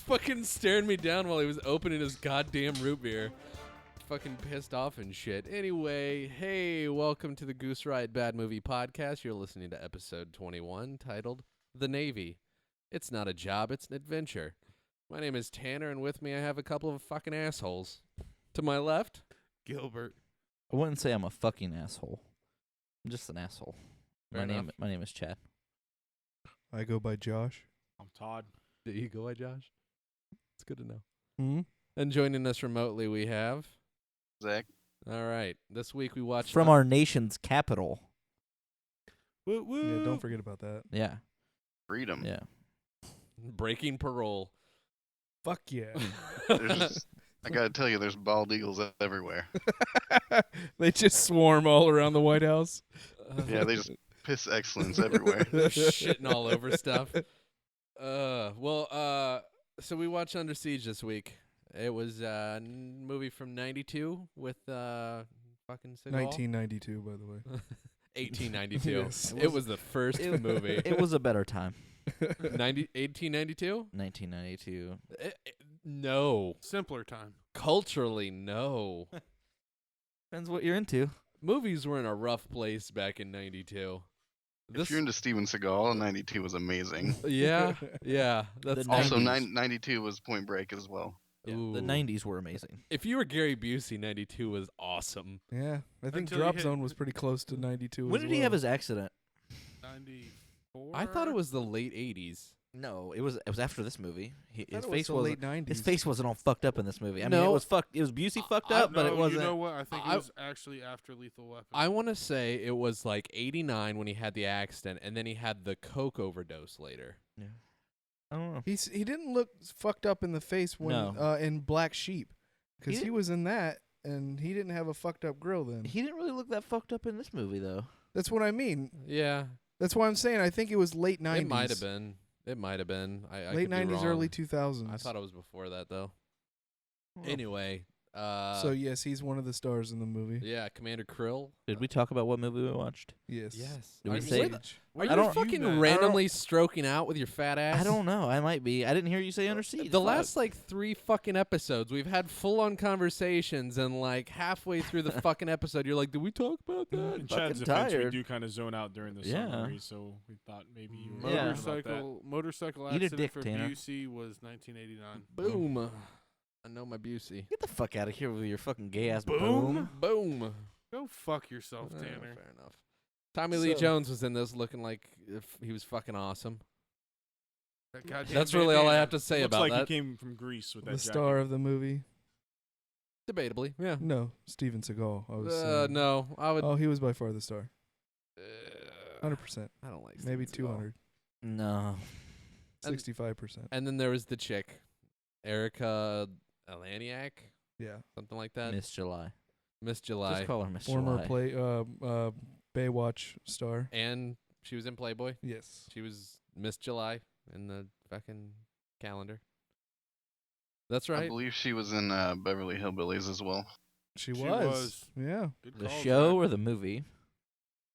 fucking staring me down while he was opening his goddamn root beer. Fucking pissed off and shit. Anyway, hey, welcome to the Goose Ride Bad Movie Podcast. You're listening to episode 21, titled The Navy. It's not a job, it's an adventure. My name is Tanner, and with me I have a couple of fucking assholes. To my left, Gilbert. I wouldn't say I'm a fucking asshole. I'm just an asshole. Fair enough. My name is Chad. I go by Josh. I'm Todd. There you go, Josh. It's good to know. Hmm? And joining us remotely we have... Zach. All right. This week we watched... From our nation's capital. Woo woo. Yeah, don't forget about that. Yeah. Freedom. Yeah. Breaking Parole. Fuck yeah. I gotta tell you, there's bald eagles everywhere. They just swarm all around the White House. Yeah, they just piss excellence everywhere. They're shitting all over stuff. So we watched Under Siege this week. It was a movie from 92 with fucking Seagal. 1992, by the way. 1892. Yes. It was the first movie. It was a better time. 1892? 1992. No. Simpler time. Culturally, no. Depends what you're into. Movies were in a rough place back in 92. If you're into Steven Seagal, 92 was amazing. Yeah. That's The Also, 90s. 92 was Point Break as well. Yeah, Ooh. the 90s were amazing. If you were Gary Busey, 92 was awesome. Yeah, I think Until you Drop hit- Zone was pretty close to 92 When as did he have well. his accident? 94. I thought it was the late 80s. No, it was after this movie. His I thought it face the late 90s. his face wasn't all fucked up in this movie. I mean, No. it was fucked. It was Busey fucked up, but it No, wasn't. You know what? I think I- it was actually after Lethal Weapon. I want to say it was like 89 when he had the accident, and then he had the coke overdose later. Yeah. I don't know. He didn't look fucked up in the face when No. in Black Sheep, because He he was in that, and he didn't have a fucked up grill then. He didn't really look that fucked up in this movie, though. That's what I mean. Yeah, That's why I'm saying I think it was late 90s. it might have been. It might have been. I Late could be 90s, wrong. early 2000s. I thought it was before that though. Well, Anyway, so yes, he's one of the stars in the movie. yeah, Commander Krill. Did we talk about what movie we watched? Yes. Yes. Did we Are say- you, are I you don't- fucking you, man. randomly stroking out with your fat ass? I don't know. I might be. I didn't hear you say Under Siege. The Fuck. last like 3 fucking episodes, we've had full-on conversations, and like halfway through the fucking episode, you're like, "Did we talk about that?" In Chad's fucking defense, we tired. do kind of zone out during the Yeah. summary, so we thought maybe you were Yeah. right about that. Motorcycle Eat a accident dick, for Tanner. Busey was 1989. Boom. I know my Busey. Get the fuck out of here with your fucking gay ass Boom. boom. Boom. Go fuck yourself, Oh, Tanner. fair enough. Tommy Lee So- Jones was in this, looking like if he was fucking awesome. That goddamn That's really all I bandana have to say looks about like that. he came from Greece with that The jacket. star of the movie. Debatably, yeah. No, Steven Seagal. I was saying. No, I would. Oh, he was by far the star. 100%. I don't like. Maybe Steven Seagal. 200. No. And- 65%. And then there was the chick, Erica Elaniak, Yeah. something like that. Miss July. Miss July, Just call her Miss Former July. Baywatch star. and she was in Playboy. Yes. She was Miss July in the fucking calendar. That's I right. believe she was in Beverly Hillbillies as well. She She was. was. Yeah. Good The call, show Zach. or the movie?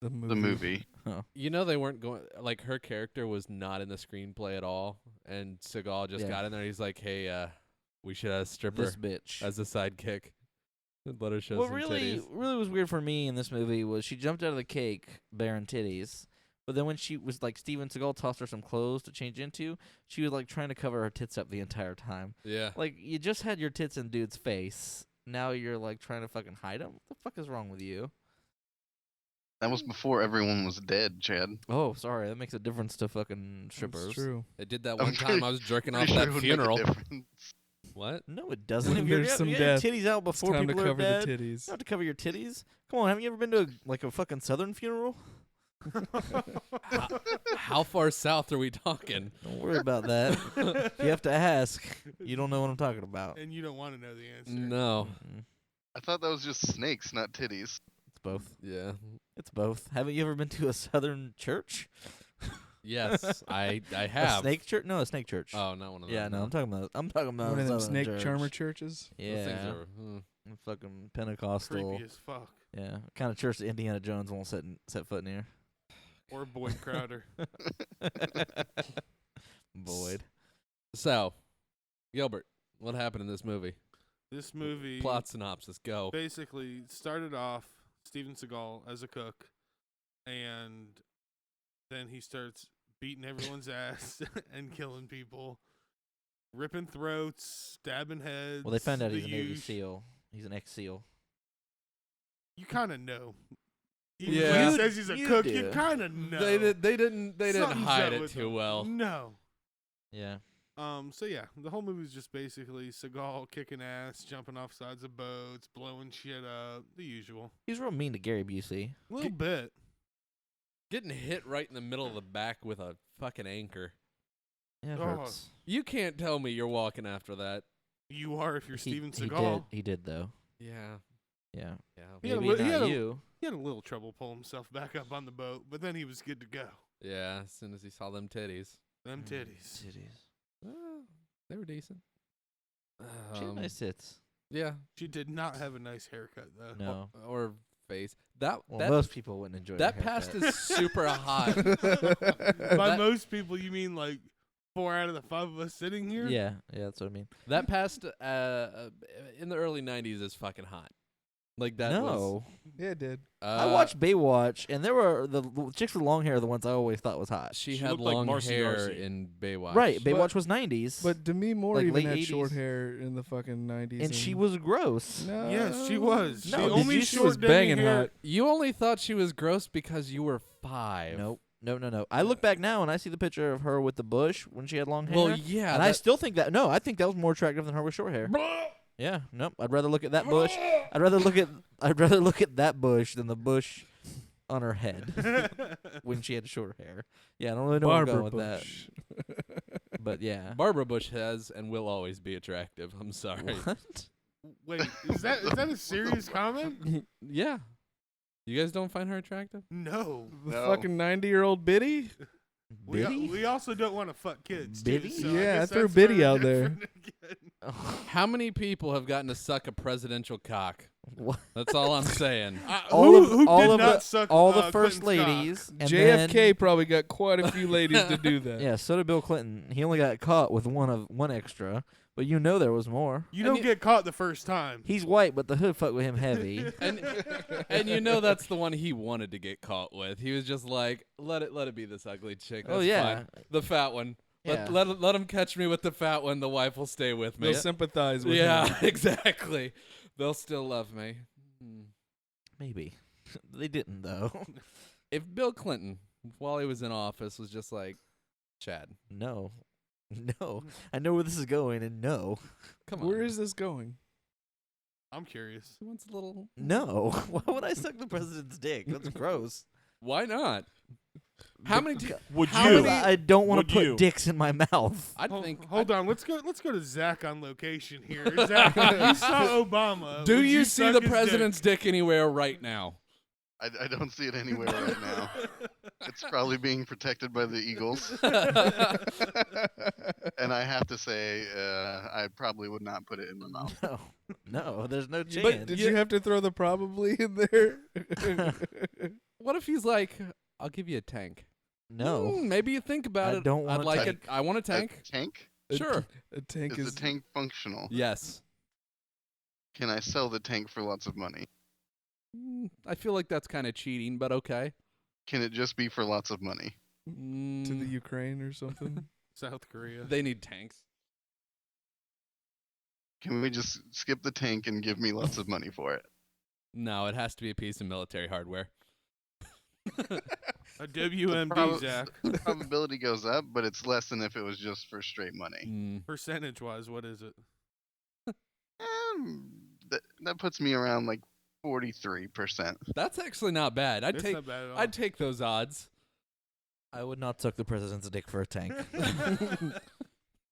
The movie. The movie. You know they weren't going. Like her character was not in the screenplay at all, and Seagal just Yeah. got in there. He's like, "Hey, we should have a stripper This bitch. as a sidekick. Let her show What some really titties." was weird for me in this movie was she jumped out of the cake bearing titties, but then when she was like Steven Seagal tossed her some clothes to change into, she was like trying to cover her tits up the entire time. Yeah. Like you just had your tits in dude's face. Now you're like trying to fucking hide them. What the fuck is wrong with you? That was before everyone was dead, Chad. Oh, sorry. That makes a difference to fucking That's strippers. true. I did that I'm one time. pretty- I was jerking off Pretty sure it that would make a funeral. difference. What? No, it doesn't. When If you're, there's some you got your death, titties out It's before time to people are cover dead. the You titties. don't have to cover your titties. Come on, haven't you ever been to like a fucking Southern funeral? How far south are we talking? Don't worry about that. You have to ask. You don't know what I'm talking about. And you don't want to know the answer. No. Mm-mm. I thought that was just snakes, not titties. It's both. Yeah. It's both. Haven't you ever been to a Southern church? Yes, I A have. snake church? No, a snake church. Oh, not one of them. yeah, no, I'm talking about. One of them Southern snake church. charmer churches. Those things Yeah, are, fucking Pentecostal. Creepy as fuck. Yeah, kind of church that Indiana Jones won't set foot near. Or Boyd Crowder. Boyd. So, Gilbert, what happened in this movie? This movie Plot synopsis, go. basically started off Steven Seagal as a cook, and then he starts beating everyone's ass and killing people, ripping throats, stabbing heads. Well, they found out the he's a Navy usual. SEAL. He's an ex-SEAL. You kind of know. Even Yeah. when he You- says he's a you cook, do. you kind of know. They didn't Something's hide up it with too him. well. No. Yeah. So yeah, the whole movie is just basically Seagal kicking ass, jumping off sides of boats, blowing shit up, the usual. He's real mean to Gary Busey. A little bit. Getting hit right in the middle of the back with a fucking anchor. Yeah, it Oh. hurts. You can't tell me you're walking after that. You are if you're Steven He Seagal. He did though. Yeah. Yeah. Yeah. He had a Maybe li- he not had a- you. He had a little trouble pulling himself back up on the boat, but then he was good to go. Yeah, as soon as he saw them titties. Them titties. They were decent. She had nice tits. Yeah. She did not have a nice haircut though. No. Or face. That Well, that most people wouldn't enjoy that her past haircut. is super hot. By That- most people, you mean like 4 out of the 5 of us sitting here? Yeah, that's what I mean. That past in the early 90s is fucking hot. Like that was No. Yeah, it did. I watched Baywatch, and there were the chicks with long hair are the ones I always thought was hot. She She had looked like long Marcy hair Darcy. in Baywatch. Right, But- Baywatch was 90s. But Demi Moore Like even late had short 80s. hair in the fucking 90s. and she was gross. No. Yes, she was. No, she did only you- She short was Demi banging hair. hot. You only thought she was gross because you were 5. Nope. No. I look back now and I see the picture of her with the bush when she had long hair. Well, yeah. and I still think that I think that was more attractive than her with short hair. Yeah, nope. I'd rather look at that bush. I'd rather look at that bush than the bush on her head when she had short hair. Yeah, I don't really know where I'm Barbara going with that. Bush. But yeah. Barbara Bush has and will always be attractive. I'm sorry. What? Wait, is that a serious comment? Yeah. You guys don't find her attractive? No. The No. fucking 90-year-old Biddy? Biddy? We also don't want to fuck kids. Biddy? Too, so Yeah, I guess threw that's Biddy very out there. different again. How many people have gotten to suck a presidential cock? What? That's all I'm saying. Who all did of not the suck all the first Clinton's cock? ladies. And JFK then- probably got quite a few ladies to do that. Yeah, so did Bill Clinton. He only got caught with one extra, but there was more. You And don't get caught the first time. He's white, but the hood fucked with him heavy. And you know that's the one he wanted to get caught with. He was just like, let it be this ugly chick. Oh, That's yeah. fine. The fat one. Yeah. Let him catch me with the fat one. The wife will stay with me. They'll sympathize with Yeah, him. exactly. They'll still love me. Maybe. They didn't, though. If Bill Clinton, while he was in office, was just like, Chad, No. No. I know where this is going, and no. come on. Where is this going? I'm curious. He wants a little. No. Why would I suck the president's dick? That's gross. Why not? How many? Would How Because many- I don't want Would to put you? dicks in my mouth. I think. Hold on. Let's go to Zach on location here. Zach, you saw Obama. Do Would you see suck the his president's dick anywhere right now? I don't see it anywhere right now. It's probably being protected by the Eagles. And I have to say, I probably would not put it in my mouth. No, there's no chance. But Did you have to throw the probably in there? What if he's like, I'll give you a tank? no. Maybe you think about I it. don't want I'd a like tank. it. I want a tank. A tank? Sure. A tank Is is the tank functional? Yes. Can I sell the tank for lots of money? I feel like that's kind of cheating, but okay. Can it just be for lots of money? to the Ukraine or something. South Korea. They need tanks. Can we just skip the tank and give me lots of money for it? No, it has to be a piece of military hardware. A WMD, prob- Zach. The probability goes up, but it's less than if it was just for straight money. Percentage-wise, what is it? That puts me around like 43%. That's actually not bad. It's not bad at all. I'd take those odds. I would not suck the president's dick for a tank.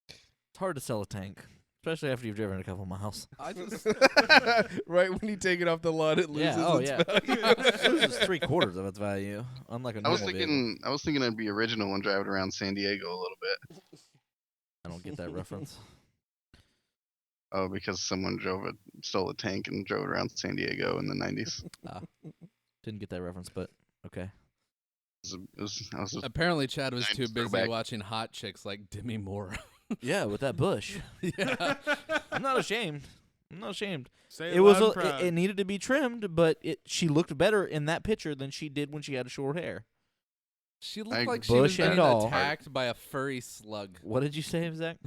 It's hard to sell a tank, especially after you've driven a couple miles. I just Right when you take it off the lot, it loses its value. It loses 3/4 of its value, unlike a I was normal vehicle. thinking I was thinking I'd be original and drive it around San Diego a little bit. I don't get that reference. Oh, because someone stole a tank and drove it around San Diego in the 90s. Didn't get that reference, but okay. I was just apparently Chad was too 90s busy throwback. watching hot chicks like Demi Moore. Yeah, with that bush. Yeah. I'm not ashamed. I'm not ashamed. Say It was loud and proud. it needed to be trimmed, but she looked better in that picture than she did when she had short hair. She I looked like she was Bush and being all. attacked by a furry slug. What did you say, Zach?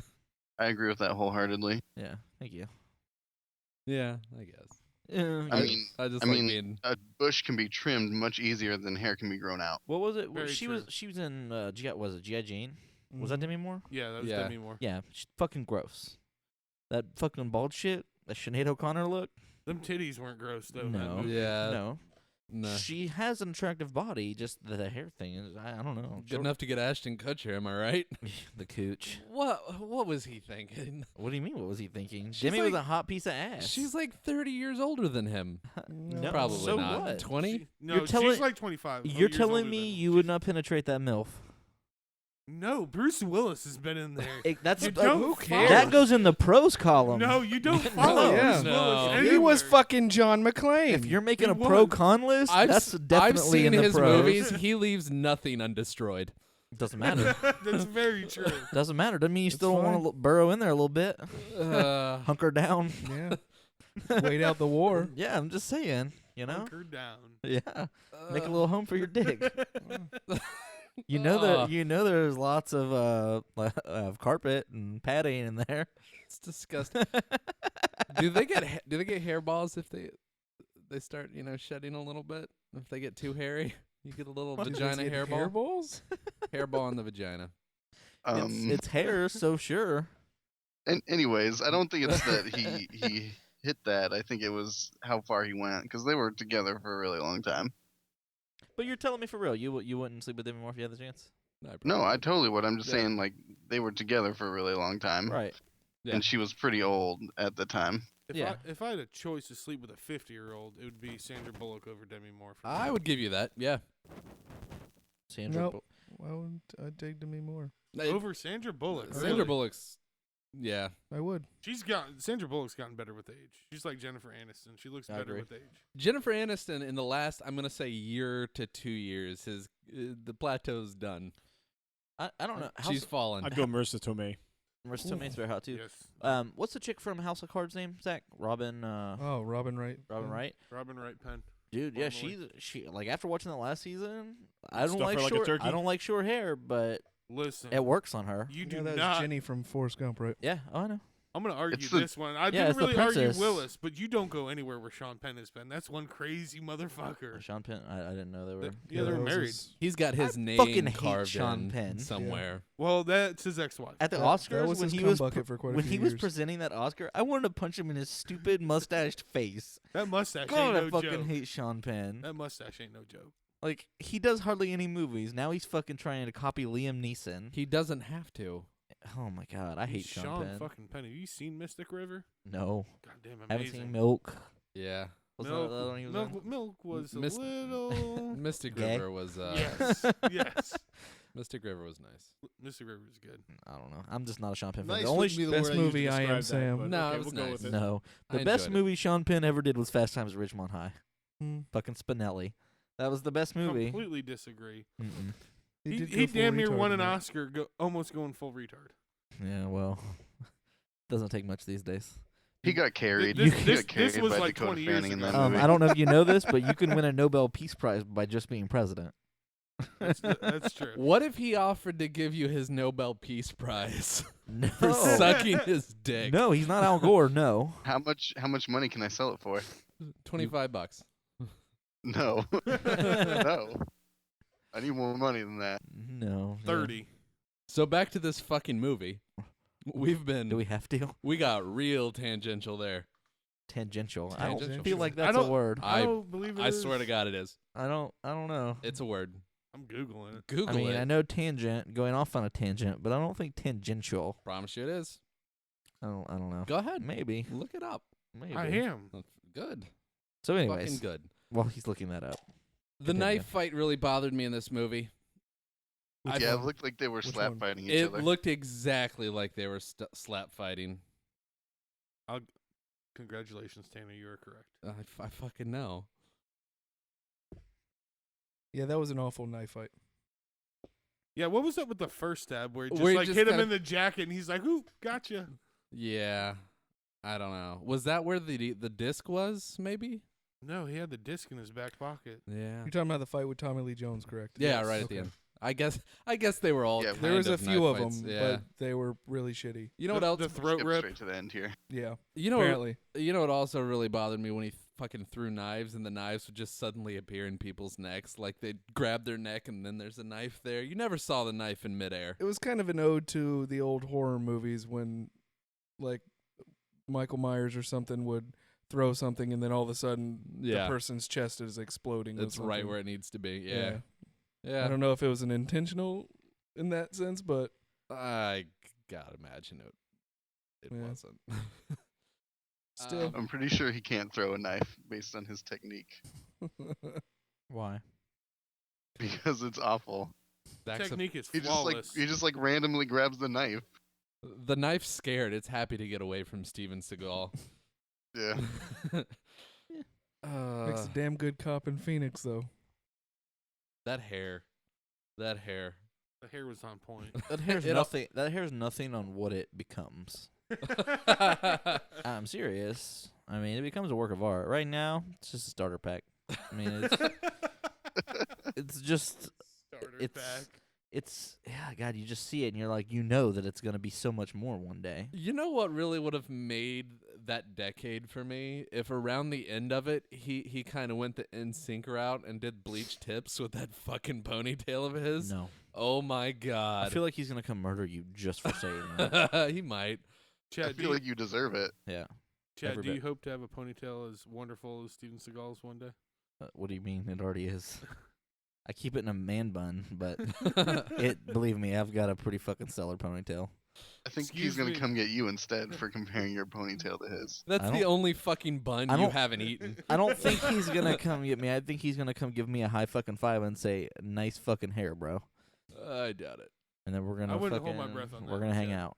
I agree with that wholeheartedly. Yeah, thank you. Yeah, I guess. I mean, I just I like mean, being. a bush can be trimmed much easier than hair can be grown out. what was it? Very She true. was in G.I. Jane? Was that Demi Moore? Yeah, that was Yeah. Demi Moore. Yeah, she's fucking gross. That fucking bald shit, that Sinead O'Connor look. Them titties weren't gross though. in that No. movie. Yeah. No, Nah. she has an attractive body. Just the hair thing is, I don't know. Good enough to get Ashton Kutcher, am I right? The cooch. What was he thinking? What do you mean? What was he thinking? She's Demi was like- a hot piece of ass. She's like 30 years older than him. no, Probably so not. What? 20? No, You're telling- she's like 25. You're years telling older me than you would not penetrate that MILF? No, Bruce Willis has been in there. That's You don't who follow- that goes in the pros column. No, you don't follow yeah. Bruce No. Willis He was anywhere. fucking John McClane. If you're making He a pro was. con list, that's I've definitely seen in the his pros. movies. He leaves nothing undestroyed. Doesn't matter. That's very true. Doesn't matter. Doesn't mean you It's still don't want fine. to burrow in there a little bit, hunker down. Yeah. Wait out the war. Yeah, I'm just saying. You know. Hunker down. Yeah. Make a little home for your dick. You know Uh. there's lots of carpet and padding in there. It's disgusting. do they get hairballs if they start shedding a little bit? If they get too hairy, you get a little vagina hairball. Hairballs? Hairball on the vagina. It's hair, so sure. And anyways, I don't think it's that he hit that. I think it was how far he went because they were together for a really long time. But you're telling me for real, you wouldn't sleep with Demi Moore if you had the chance? No, I totally would. I'm just Yeah. saying like they were together for a really long time, Right. Yeah. and she was pretty old at the time. Yeah. If I had a choice to sleep with a 50-year-old, it would be Sandra Bullock over Demi Moore. For me. I would give you that. Yeah. Sandra. Nope. Why wouldn't I take Demi Moore? over Sandra Bullock. Sandra really. Bullock's. Yeah. I would. Sandra Bullock's gotten better with age. She's like Jennifer Aniston. She looks I better agree. with age. Jennifer Aniston in the last, I'm gonna say, year to 2 years, the plateau's done. I don't know. She's fallen. I'd go Marissa Tomei. Marissa Tomei's very hot too. Yes. What's the chick from House of Cards name? Zach? Robin. Oh, Robin Wright. Robin Wright. Robin Wright Penn. Dude, yeah, Formerly. she like after watching that last season, I don't Stuff like her like a short. turkey? I don't like short hair, but Listen, it works on her. you Yeah, do that's not. Jenny from Forrest Gump, right? Yeah, oh, I know. I'm gonna argue It's the- this one. I Yeah, didn't it's the really argue princess. Willis, but you don't go anywhere where Sean Penn has been. That's one crazy motherfucker. Sean Penn. I didn't know they were. Yeah, they're that was married. his- He's got his I name fucking hate carved Sean in Penn. somewhere. Well, that's his ex-wife. At the That Oscars, was when his he cum was bucket for quite a when few he was years. presenting that Oscar, I wanted to punch him in his stupid mustached face. That mustache God, I ain't no fucking joke. hate Sean Penn. That mustache ain't no joke. Like he does hardly any movies. Now he's fucking trying to copy Liam Neeson. He doesn't have to. Oh my god, I hate Sean Penn. fucking Penn. Have you seen Mystic River? No, Goddamn haven't amazing. seen Milk. Yeah. Wasn't that the other one he was in? Milk was Mist- a little. Mystic Gay? River was yes, yes. Mystic River was nice. Mystic River is good. I don't know. I'm just not a Sean Penn fan. Nice The only wouldn't be the best word I used to movie I Am describe that, Sam. but No, okay, it was we'll go nice. with it. no, the I best enjoyed it. movie Sean Penn ever did was Fast Times at Ridgemont High. Hmm. Fucking Spinelli. That was the best movie. Completely disagree. Mm-mm. He did go full damn near retard won in an that. Oscar, almost going full retard. Yeah, well, doesn't take much these days. He got carried. This- he this- got carried this was by like Dakota 20 years Fanning in ago. that movie. I don't know if you know this, but you can win a Nobel Peace Prize by just being president. That's true. What if he offered to give you his Nobel Peace Prize No. for sucking his dick? No, he's not Al Gore. No. How much money can I sell it for? $25. No. No. I need more money than that. No. yeah. 30. So back to this fucking movie. Do we have to? We got real tangential there. Tangential. I don't Tangential. feel like I that's a don't- word. I I don't believe it I swear is. to God it is. I don't know. It's a word. I'm Googling it. Google I mean, it. I know tangent, going off on a tangent, but I don't think tangential. Promise you it is. I don't know. Go ahead. Maybe. Look it up. Maybe. I am. That's good. So Fucking anyways, good. while he's looking that up. The Continue. knife fight really bothered me in this movie. Which Yeah, it one? looked like they were Which slap one? fighting each It other. looked exactly like they were slap fighting. Congratulations, Tanner. You are correct. I fucking know. Yeah, that was an awful knife fight. Yeah, what was up with the first stab where he just Where he like just hit him kinda- in the jacket and he's like, "Ooh, gotcha." Yeah. I don't know. Was that where the disc was, maybe? No, he had the disc in his back pocket. Yeah. You're talking about the fight with Tommy Lee Jones, correct? Yeah, Yes. right at the Okay. end. I guess they were all Yeah, kind There was a of few knife of fights. them, Yeah. but they were really shitty. You know what else? The throat Skip rip. straight to the end here. Yeah, You know apparently. You know what also really bothered me when he fucking threw knives and the knives would just suddenly appear in people's necks, like they'd grab their neck and then there's a knife there. You never saw the knife in midair. It was kind of an ode to the old horror movies when, like, Michael Myers or something would throw something and then all of a sudden Yeah. the person's chest is exploding. with It's right something. where it needs to be. Yeah. Yeah. I don't know if it was an intentional in that sense, but I gotta imagine it Yeah. wasn't. still. I'm pretty sure he can't throw a knife based on his technique Why? because it's awful. That's Technique is He flawless. just like randomly grabs the knife. the knife's scared. It's happy to get away from Steven Seagal. Yeah. Makes a damn good cop in Phoenix, though. That hair. The hair was on point. That hair's It- nothing. That hair's nothing on what it becomes. I'm serious. I mean, it becomes a work of art. Right now, it's just a starter pack. I mean, it's just Starter it's pack. it's yeah. God, you just see it and you're like, you know that it's gonna be so much more one day. You know what really would have made that decade for me? If around the end of it, he kind of went the NSYNC route and did bleach tips with that fucking ponytail of his. No, Oh my god. I feel like he's gonna come murder you just for saying that. He might. I Chad, do feel you, like you deserve it. Yeah. Chad, every do you bit. hope to have a ponytail as wonderful as Steven Seagal's one day? What do you mean? It already is. I keep it in a man bun, but believe me, I've got a pretty fucking stellar ponytail. I think Excuse he's gonna me. come get you instead for comparing your ponytail to his. That's I the don't- only fucking bun I you don't- haven't eaten. I don't think he's gonna come get me. I think he's gonna come give me a high fucking five and say, "Nice fucking hair, bro." I doubt it. And then we're gonna I wouldn't fucking, hold my breath on that we're gonna one, hang Chad. out,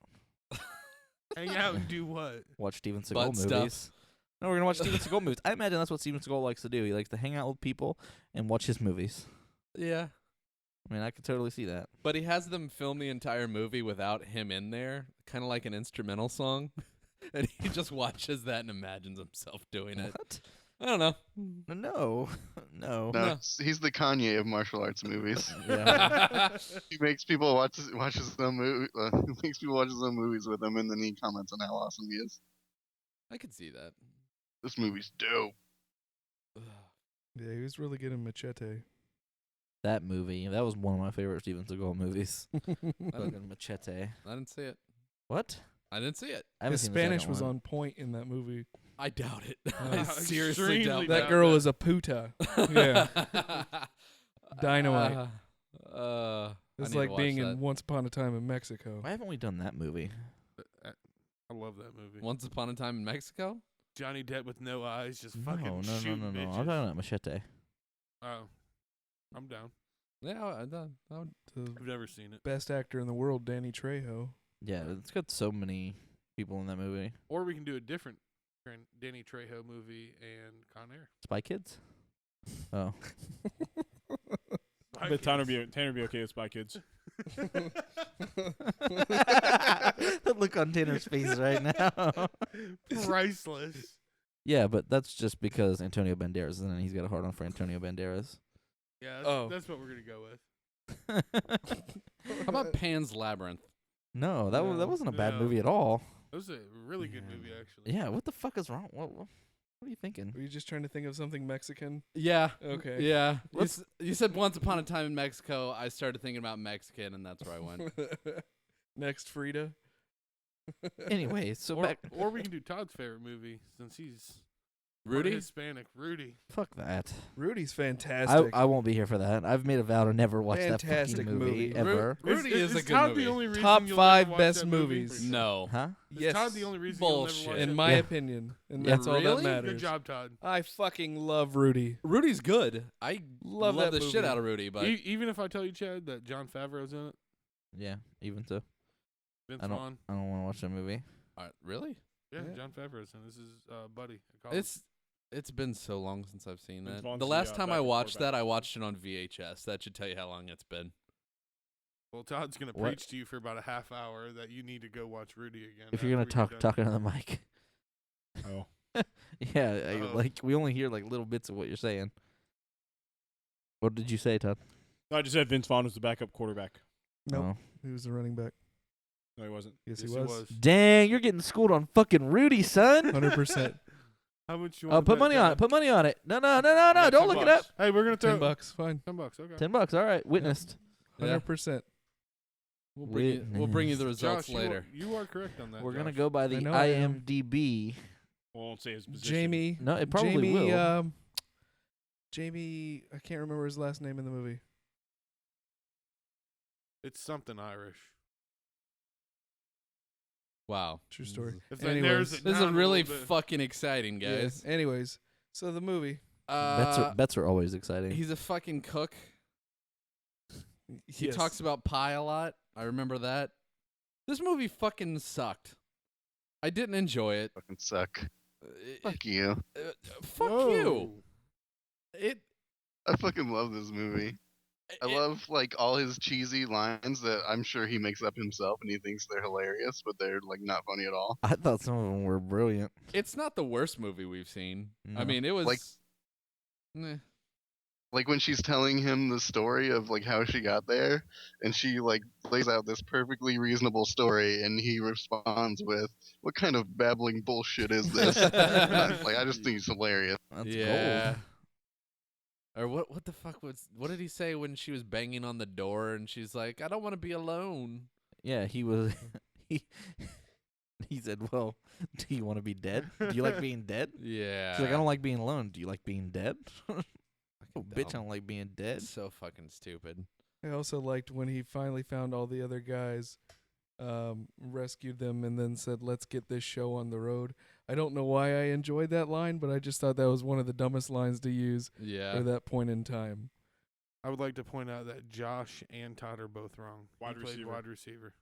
Hang out and do what? watch Steven Seagal Butt movies. stuff. No, we're gonna watch Steven Seagal movies. I imagine that's what Steven Seagal likes to do. He likes to hang out with people and watch his movies. Yeah. I mean, I could totally see that. But he has them film the entire movie without him in there, kind of like an instrumental song. And he just watches that and imagines himself doing it. What? I don't know. No, No, No. he's the Kanye of martial arts movies. Yeah. He makes people watches some makes people watch some movies with him, and then he comments on how awesome he is. I could see that. This movie's dope. Yeah, he was really good in Machete. That movie. That was one of my favorite Steven Seagal movies. Fucking Machete. I didn't see it. What? I didn't see it. I haven't His seen the Spanish second was one. on point in that movie. I doubt it. I I seriously extremely doubt That doubt girl that. is a puta. Yeah. Dynamite. I It's need to like watch being that. in Once Upon a Time in Mexico. Why haven't we done that movie? I love that movie. Once Upon a Time in Mexico. Johnny Depp with no eyes, just No, fucking no, shooting no. bitches. I'm talking about Machete. Oh, I'm down. Yeah, I would. The I've never seen it. best actor in the world, Danny Trejo. Yeah, it's got so many people in that movie. Or we can do a different Danny Trejo movie and Con Air. Spy Kids? Oh. Spy But Tanner Kids. be okay with Spy Kids. The look on Tanner's face right now. Priceless. Yeah, but that's just because Antonio Banderas, and he's got a hard on for Antonio Banderas. Yeah, Oh. that's what we're gonna go with. How about Pan's Labyrinth? No, that No. wasn't a bad No. movie at all. That was a really good Yeah. movie, actually. Yeah, what the fuck is wrong? What are you thinking? Were you just trying to think of something Mexican? Yeah. Okay. Yeah. You, Let's- you said Once Upon a Time in Mexico. I started thinking about Mexican, and that's where I went. Next, Frida. Anyway, so Or, back. or we can do Todd's favorite movie since he's part Rudy? Hispanic. Rudy. Fuck that. Rudy's I fantastic. won't be here for that. I've made a vow to never watch that Fantastic fucking movie movie. ever. Rudy is a is good Todd movie. The only reason Top you'll 5 never watch best that movie? movies. No. Huh? Is yes. Todd the only reason Bullshit. you'll never watch in that my Yeah. opinion, and Yeah, that's all that really? matters. Good job, Todd. I fucking love Rudy. Rudy's good. I Love love that the shit movie. out of Rudy, but Even if I tell you, Chad, that John Favreau's in it, Yeah, even so. Vince I don't- Vaughn. I don't want to watch that movie. really, Yeah, Yeah. John Favreau's in it. This is Buddy. at college. it's been so long since I've seen Vince that. Vaughn's The the, last time I backup watched that, quarterback. I watched it on VHS. That should tell you how long it's been. Well, Todd's gonna What? preach to you for about a half hour that you need to go watch Rudy again. If you're gonna after we get talk done. into the mic. Oh. Yeah, Oh. like we only hear like little bits of what you're saying. What did you say, Todd? No, I just said Vince Vaughn was the backup quarterback. Nope. Oh. He was the running back. No, he wasn't. Yes, Yes, he was. Dang, you're getting schooled on fucking Rudy, son. 100%. How much you Oh, want? put money on it. Put money on it. No, don't look it up. Hey, we're gonna throw $10. Fine. $10. Okay. $10. All right, witnessed. Yeah. 100%. We'll bring you the results Josh, later. You are correct on that. We're gonna Josh. go by the I know I am. IMDb. I won't say his position. Jamie. No, it probably Jamie, will. Jamie, I can't remember his last name in the movie. It's something Irish. Wow. True story. If that Anyways. narrows it This is down a really little bit. fucking exciting, guys. Yeah. Anyways, so the movie. Bets are always exciting. He's a fucking cook. He Yes. talks about pie a lot. I remember that. This movie fucking sucked. I didn't enjoy it. Fucking suck. It- Fuck you. fuck Whoa. you. It. I fucking love this movie. I it- love like all his cheesy lines that I'm sure he makes up himself and he thinks they're hilarious, but they're like not funny at all. I thought some of them were brilliant. It's not the worst movie we've seen. I No. mean, it was Like- eh. Like when she's telling him the story of like how she got there, and she like lays out this perfectly reasonable story, and he responds with, "What kind of babbling bullshit is this?" Like I just think it's hilarious. That's yeah. gold. Or what the fuck what did he say when she was banging on the door and she's like, I don't want to be alone. Yeah, he was. He said, "Well, do you want to be dead? Do you like being dead?" Yeah. She's like, "I don't like being alone. Do you like being dead?" Oh, bitch, I dumb. don't like being dead. So fucking stupid. I also liked when he finally found all the other guys, rescued them, and then said, "Let's get this show on the road." I don't know why I enjoyed that line, but I just thought that was one of the dumbest lines to use Yeah. at that point in time. I would like to point out that Josh and Todd are both wrong. Wide He played receiver. wide receiver.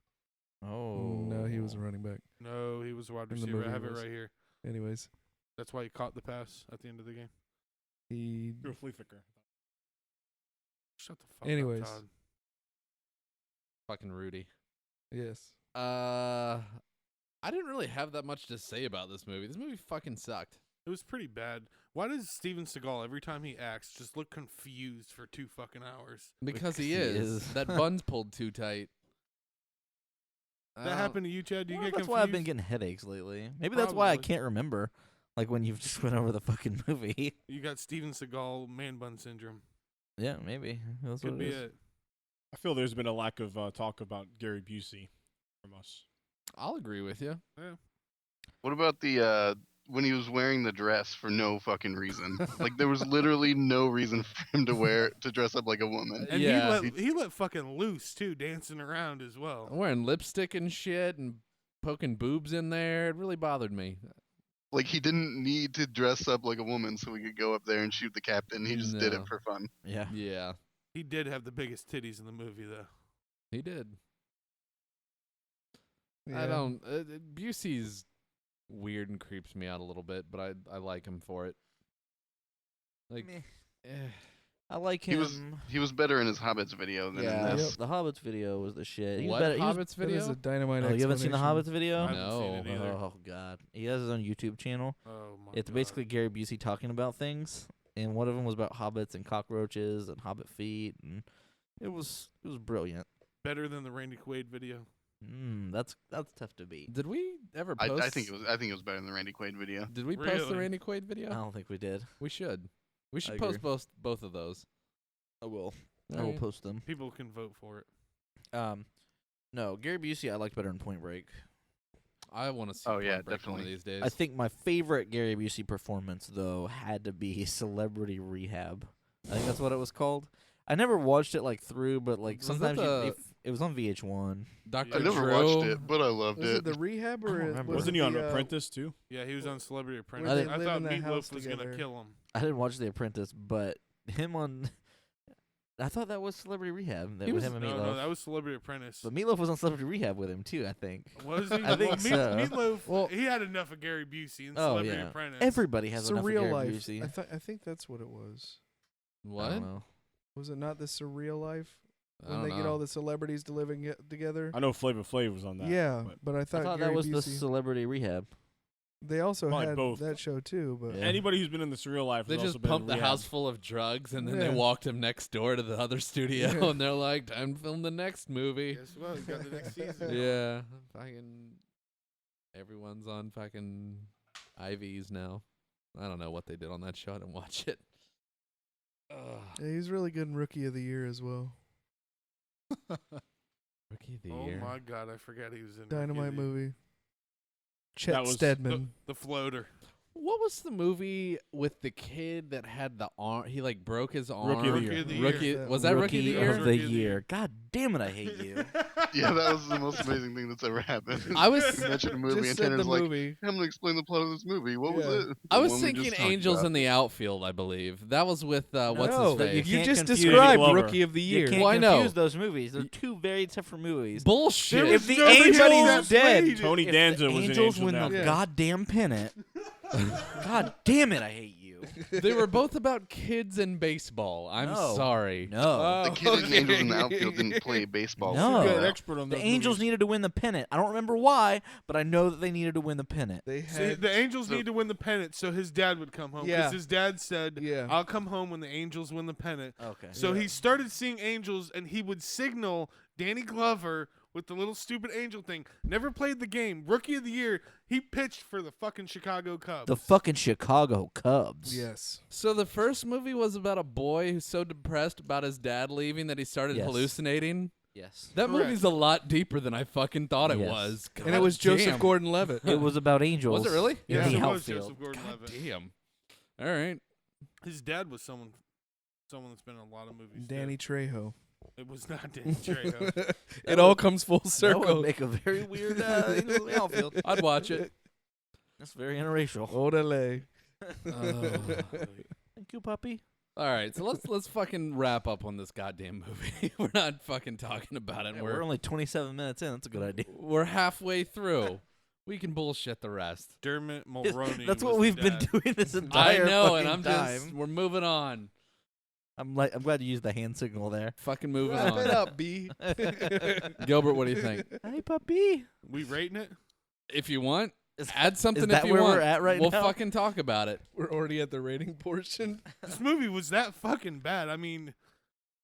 Oh No, he was a running back. No, he was a wide In the receiver. I movie have he it was. right here. Anyways, That's why he caught the pass at the end of the game. he You're a flea flicker. Shut the fuck Anyways. up, Todd. Fucking Rudy. yes. I didn't really have that much to say about this movie. This movie fucking sucked. It was pretty bad. Why does Steven Seagal every time he acts just look confused for 2 fucking hours? Because he Because he is. is. That bun's pulled too tight. That happened to you, Chad? Do you Well, get that's confused? why I've been getting headaches lately. Maybe that's why I Probably. can't remember. Like when you've just went over the fucking movie. You got Steven Seagal man bun syndrome. Yeah, maybe. That's Could what be it is. it. I feel there's been a lack of talk about Gary Busey from us. I'll agree with you. Yeah. What about the when he was wearing the dress for no fucking reason? Like there was literally no reason for him to dress up like a woman. And Yeah. he let fucking loose too, dancing around as well. Wearing lipstick and shit and poking boobs in there. It really bothered me. Like he didn't need to dress up like a woman so he could go up there and shoot the captain. He just did No. it for fun. Yeah. Yeah, He did have the biggest titties in the movie, though. he did. Yeah. I don't. Busey's weird and creeps me out a little bit, but I like him for it. Like, Meh. eh. I like He him. was better in his Hobbits video than Yeah, in this. the Hobbits video was the shit. He was What better. He was- Hobbits That is video? a dynamite Oh, you haven't seen the Hobbits explanation. video? I haven't seen it either. Oh god, he has his own YouTube channel. Oh my It's God. basically Gary Busey talking about things, and one of them was about hobbits and cockroaches and hobbit feet, and it was brilliant. better than the Randy Quaid video. That's tough to beat. Did we ever post? I think it was better than the Randy Quaid video. Did we post the Really? Randy Quaid I video? don't think we did. We should. We should I post agree. both of those. I will. I Alright. will post them. People can vote for it. No, Gary Busey I liked better in Point Break. I want to see. Oh, yeah, Point Break one of definitely. these days. I think my favorite Gary Busey performance though had to be Celebrity Rehab. I think that's what it was called. I never watched it like through, but like Was that sometimes the- it was on VH1. Dr. I never Drew. watched it, but I loved Was it the rehab I or don't it- remember. was Wasn't it he on the, Apprentice too? Yeah, he was on Celebrity Apprentice. Where I, they live thought in that house Meatloaf was gonna together. kill him. I didn't watch The Apprentice, but him on. I thought that was Celebrity Rehab. That He was was- him and No, Meatloaf. no, that was Celebrity Apprentice. But Meatloaf was on Celebrity Rehab with him too. I think. Was he? I think well, so. Meatloaf. Well- he had enough of Gary Busey in Oh Celebrity yeah. Apprentice. Everybody has enough of Surreal Gary Life. Busey. I think that's what it was. I What? don't know. Was it not the Surreal Life? when they get all the celebrities to live together. I know Flavor Flav was on that. Yeah, but but I I thought thought Gary that was the Busey. Celebrity Rehab. They also Probably had both. that show too, but Yeah. anybody who's been in the surreal life They has just also been pumped the in rehab. house full of drugs, and then Yeah. they walked him next door to the other studio, Yeah. and they're like, "Time to film the next movie." Guess what? We got the next season. Yeah, fucking everyone's on fucking IVs now. I don't know what they did on that show. I didn't watch it. yeah, he's really good in Rookie of the Year as well. Rookie of the Oh year. my God, I forgot he was in Dynamite Rookie of the Year. movie. Chet That was- Stedman. The floater. What was the movie with the kid that had the arm? He like broke his arm. Rookie of the Rookie Year. of the Year. Rookie was that Rookie of the Year? Year? of the Rookie of the Year. Year. God damn it, I hate you. Yeah, that was the most amazing thing that's ever happened. I was- You mentioned a movie, Just and said the Tanner's like, movie. "Hey, I'm gonna explain the plot of this movie. What was Yeah. it?" I The was one we thinking just talked Angels about. in the Outfield. I believe that was with what's No, his that face. you You can't just confuse described Glover. Rookie of the You Year. can't Well, I know. confuse those movies. They're two very different movies. Bullshit. There If was the nobody Angels that dead, played it. Tony If Danza the was in Angels Angels win Now. the Yeah. goddamn pennant. God damn it, I hate you. They were both about kids and baseball. I'm No. sorry. No. The kid in Angels in the Outfield didn't play baseball. No. You're Oh. an expert on The those Angels movies. needed to win the pennant. I don't remember why, but I know that they needed to win the pennant. They See, had the Angels so- need to win the pennant so his dad would come home. Yeah. Because his dad said, Yeah. I'll come home when the Angels win the pennant. Okay. So Yeah. he started seeing angels, and he would signal Danny Glover with the little stupid angel thing. Never played the game. Rookie of the Year, he pitched for the fucking Chicago Cubs. The fucking Chicago Cubs. yes. So the first movie was about a boy who's so depressed about his dad leaving that he started Yes. hallucinating. Yes. That Correct. movie's a lot deeper than I fucking thought it Yes. was. And it was God Joseph damn. Gordon-Levitt. It was about angels. Was it really? In yes, the it was outfield. Joseph Gordon-Levitt. Damn. All right. His dad was someone that's been in a lot of movies. too. Danny Trejo. It was not Danny Trejo. It all comes full That would circle. make a very weird Angels in the outfield. I'd watch it. That's very interracial. Orale. Thank you, puppy. All right, so let's fucking wrap up on this goddamn movie. We're not fucking talking about it. Yeah, we're only 27 minutes in. That's a good idea. We're halfway through. We can bullshit the rest. Dermot Mulroney. That's what was we've the been dad. doing this I entire know, and fucking I'm just time. we're moving on. I'm glad you used the hand signal there. Fucking moving Wrap it on. up, B. Gilbert, what do you think? Hey, puppy. We rating it? If you want, Is, add something is that if you where want. we're at right we'll now? fucking talk about it. We're already at the rating portion. This movie was that fucking bad. I mean,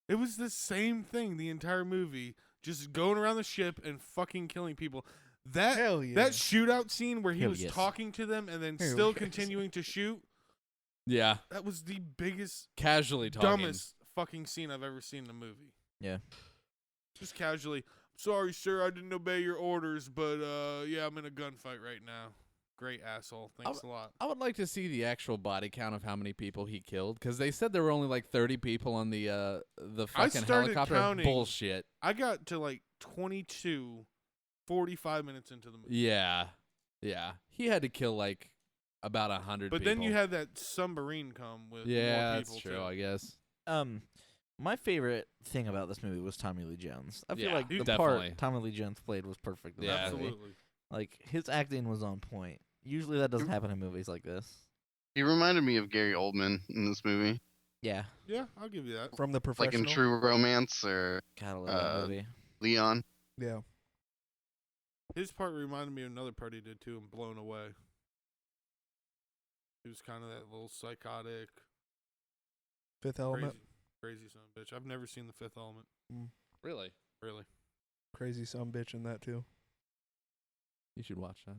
it was the same thing the entire movie, just going around the ship and fucking killing people. That Hell yeah. that shootout scene where he Hell was yes. talking to them and then Hell still yes. continuing to shoot, Yeah, that was the biggest, casually talking. dumbest fucking scene I've ever seen in a movie. Yeah. Just casually, sorry, sir, I didn't obey your orders, but yeah, I'm in a gunfight right now. Great asshole. Thanks a lot. I would like to see the actual body count of how many people he killed, because they said there were only like 30 people on the fucking started helicopter. counting. Bullshit. I got to like 22, 45 minutes into the movie. Yeah, yeah. He had to kill like about 100. But people. then you had that submarine come with yeah, more that's people true. too. I guess. My favorite thing about this movie was Tommy Lee Jones. I feel Yeah, like the definitely. part Tommy Lee Jones played was perfect. In Yeah. that movie. Absolutely. Like his acting was on point. Usually that doesn't happen in movies like this. He reminded me of Gary Oldman in this movie, Yeah. Yeah, I'll give you that. From the like professional. in True Romance or God, I love that movie. Leon. Yeah. His part reminded me of another part he did too in Blown Away. He was kind of that little psychotic, Fifth Element. crazy son of a bitch. I've never seen The Fifth Element. Really, Really. Crazy some bitch in that too. you should watch that.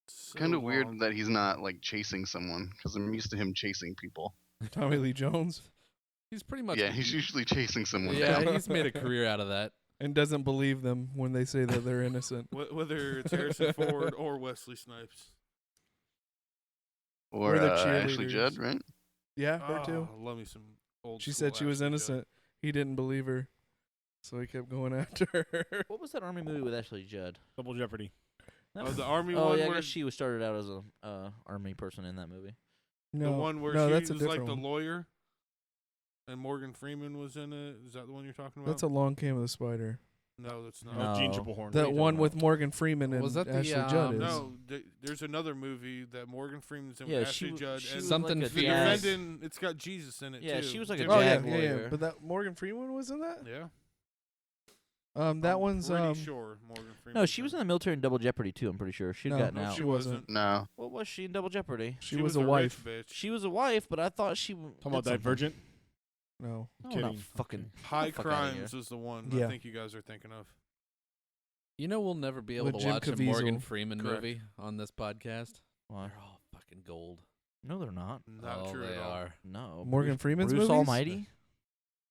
So Kind of long. weird that he's not like chasing someone, because I'm used to him chasing people. Tommy Lee Jones. He's pretty much. Yeah, he's usually chasing someone. Yeah, down. he's made a career out of that. And doesn't believe them when they say that they're innocent. Whether it's Harrison Ford or Wesley Snipes. Or Or the Ashley cheerleaders. Judd, right? Yeah, her too. Oh, love me some old. She school said she was Ashley Judd. innocent. He didn't believe her. So he kept going after her. What was that army movie with Ashley Judd? Double Jeopardy. Oh, the army Oh one yeah, I where guess she was started out as a army person in that movie. No, the one where no, she that's a was like different the one. lawyer, and Morgan Freeman was in it. Is that the one you're talking about? That's Along Came the Spider. No, that's not. No. Gene Triplehorn. That one with Morgan Freeman and Was that the, Ashley Judd is. No, there's another movie that Morgan Freeman's in Yeah, with she Ashley was- Judd. she and was Something like a the jazz. defendant, it's got Jesus in it Yeah, too. she was like a Jim Oh jag yeah, Carrey. yeah, yeah. lawyer. But that Morgan Freeman was in that. Yeah. That one's pretty sure Morgan Freeman. No, she was in the military in Double Jeopardy too. I'm pretty sure she'd No, gotten no, out. she wasn't. No. What was she in Double Jeopardy? She was a rich wife. bitch. She was a wife, but I thought she Talking about Divergent. No. No, Kidding. not fucking. High fuck outta here. Crimes is the one Yeah. I think you guys are thinking of. You know we'll never be able With to Jim watch a Morgan Caviezel. Freeman Correct. movie on this podcast. Why? They're all fucking gold. No, they're not. Not oh, true they at all. are. No. Morgan Freeman's Bruce movies? Almighty.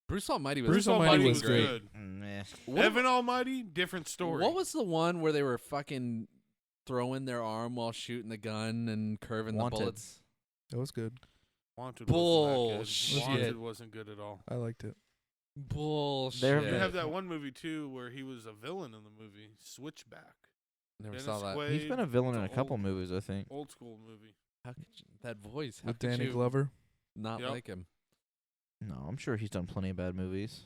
Bruce Almighty was Bruce Almighty was great. good. Meh. What, Evan Almighty, different story. what was the one where they were fucking throwing their arm while shooting the gun and curving Wanted. the bullets? That was good. Wanted? Bullshit. Wasn't that good. Wanted wasn't good at all. I liked it. Bullshit. There You Yeah. have that one movie too where he was a villain in the movie Switchback. Never Dennis saw that. Quaid. He's been a villain It's in a an couple old- movies, I think. Old school movie. How could you, that voice? How With could Danny you Glover. not Yep. like him? No, I'm sure he's done plenty of bad movies.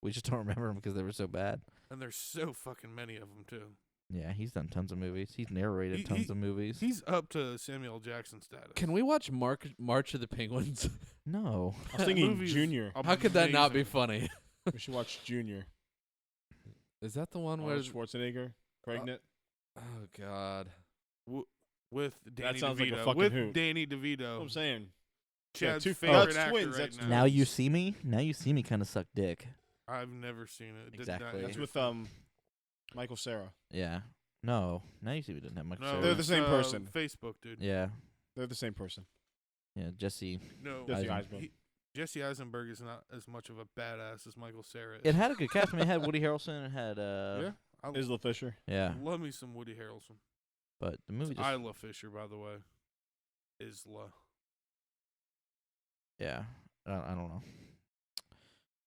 We just don't remember them because they were so bad. And there's so fucking many of them too. Yeah, he's done tons of movies. He's narrated He- tons he- of movies. He's up to Samuel L. Jackson status. Can we watch March of the Penguins? No. I was thinking Movie's Junior. How could that not be amazing. funny? We should watch Junior. Is that the one where? Arnold Schwarzenegger, pregnant. Oh God. With Danny sounds like a DeVito. fucking with hoot. Danny That's DeVito. what I'm saying. Chad's two- favorite that's actor twins, right that's now. Now you see me. Now you see me kind of suck dick. I've never seen it. Did Exactly. not That's hear with from- Michael Cera. Yeah. No. Now you see me didn't have much. No, They're the it's, same person. Facebook, dude. Yeah. They're the same person. Yeah. Jesse. No, Jesse Eisen- Eisenberg. Jesse Eisenberg is not as much of a badass as Michael Cera is. It had a good cast. I mean, it had Woody Harrelson. It had yeah, I Isla Fisher. Yeah. love me some Woody Harrelson. But the movie just Isla Fisher, by the way. Isla. yeah. I don't know.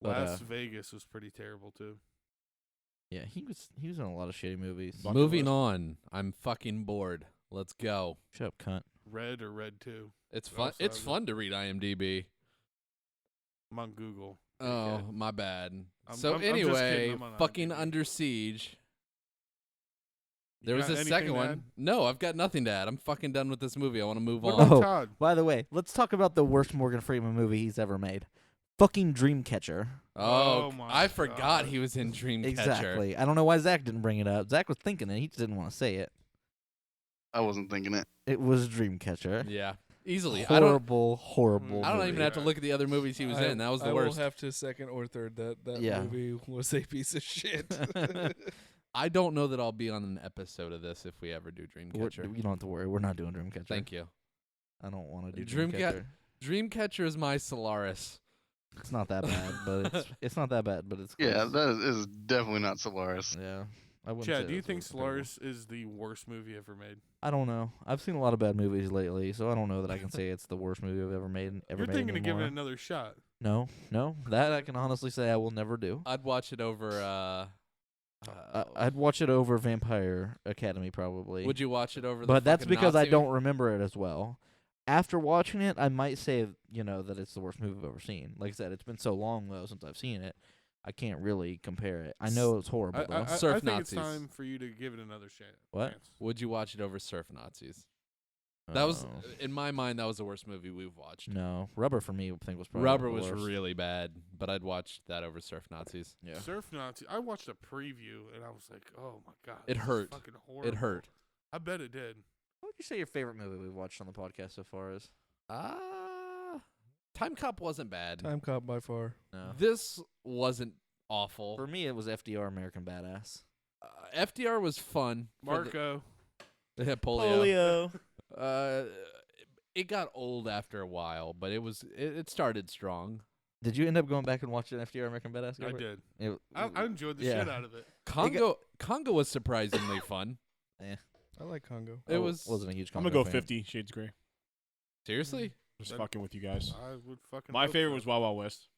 But, Las Vegas was pretty terrible too. Yeah, he was in a lot of shitty movies. Bucket Moving list. on. I'm fucking bored. Let's go. Shut up, cunt. Red or Red 2. It's It fun. also It's has fun to read IMDb. I'm on Google. Oh, dickhead. my bad. I'm So just kidding, anyway, I'm on fucking IMDb. Under Siege. You There was got a anything second to one. add? No, I've got nothing to add. I'm fucking done with this movie. I want to move What on. about Oh. Todd? By the way, let's talk about the worst Morgan Freeman movie he's ever made. Fucking Dreamcatcher. Oh my I forgot God. he was in Dreamcatcher. Exactly. I don't know why Zach didn't bring it up. Zach was thinking it. He just didn't want to say it. I wasn't thinking it. It was Dreamcatcher. Yeah, easily. Horrible, horrible. I don't movie. even have to look at the other movies he was in. That was the I worst. will have to second or third that Yeah. movie was a piece of shit. I don't know that I'll be on an episode of this if we ever do We're- Dreamcatcher. You don't have to worry. We're not doing Dreamcatcher. Thank you. I don't want to do Dreamca- Dreamcatcher. Dreamcatcher is my Solaris. It's not that bad, but it's not that bad, but it's close. Yeah, that is definitely not Solaris. Yeah. I wouldn't Chad, say do you that's think what's terrible. Solaris is the worst movie ever made? I don't know. I've seen a lot of bad movies lately, so I don't know that I can say it's the worst movie I've ever made. You're thinking of giving it another shot. No, that I can honestly say I will never do. I'd watch it over. I'd watch it over Vampire Academy probably. Would you watch it over? The But that's fucking because I Nazi- don't remember it as well. After watching it, I might say, that it's the worst movie I've ever seen. Like I said, it's been so long though since I've seen it, I can't really compare it. I know it's horrible though. I Surf think Nazis. it's time for you to give it another chance. What? Would you watch it over Surf Nazis? That was, Oh. in my mind, that was the worst movie we've watched. No, Rubber for me I think was probably Rubber the was worst. really bad, but I'd watch that over Surf Nazis. Yeah. Surf Nazi. I watched a preview and I was like, oh my god, It this is hurt. Fucking horrible. It hurt. I bet it did. What would you say your favorite movie we've watched on the podcast so far is? Time Cop wasn't bad. Time Cop by far. No. This wasn't awful. For me, it was FDR American Badass. FDR was fun. for the- Marco. Yeah, polio. It got old after a while, but it started strong. Did you end up going back and watching FDR American Badass? I Gilbert? did. It- I enjoyed the Yeah. shit out of it. Congo was surprisingly fun. I like Congo. It I was wasn't a huge. I'm gonna Congo go fan. 50 Shades Grey. seriously. Just That- fucking with you guys. I would fucking. My hope favorite so. was Wild Wild West.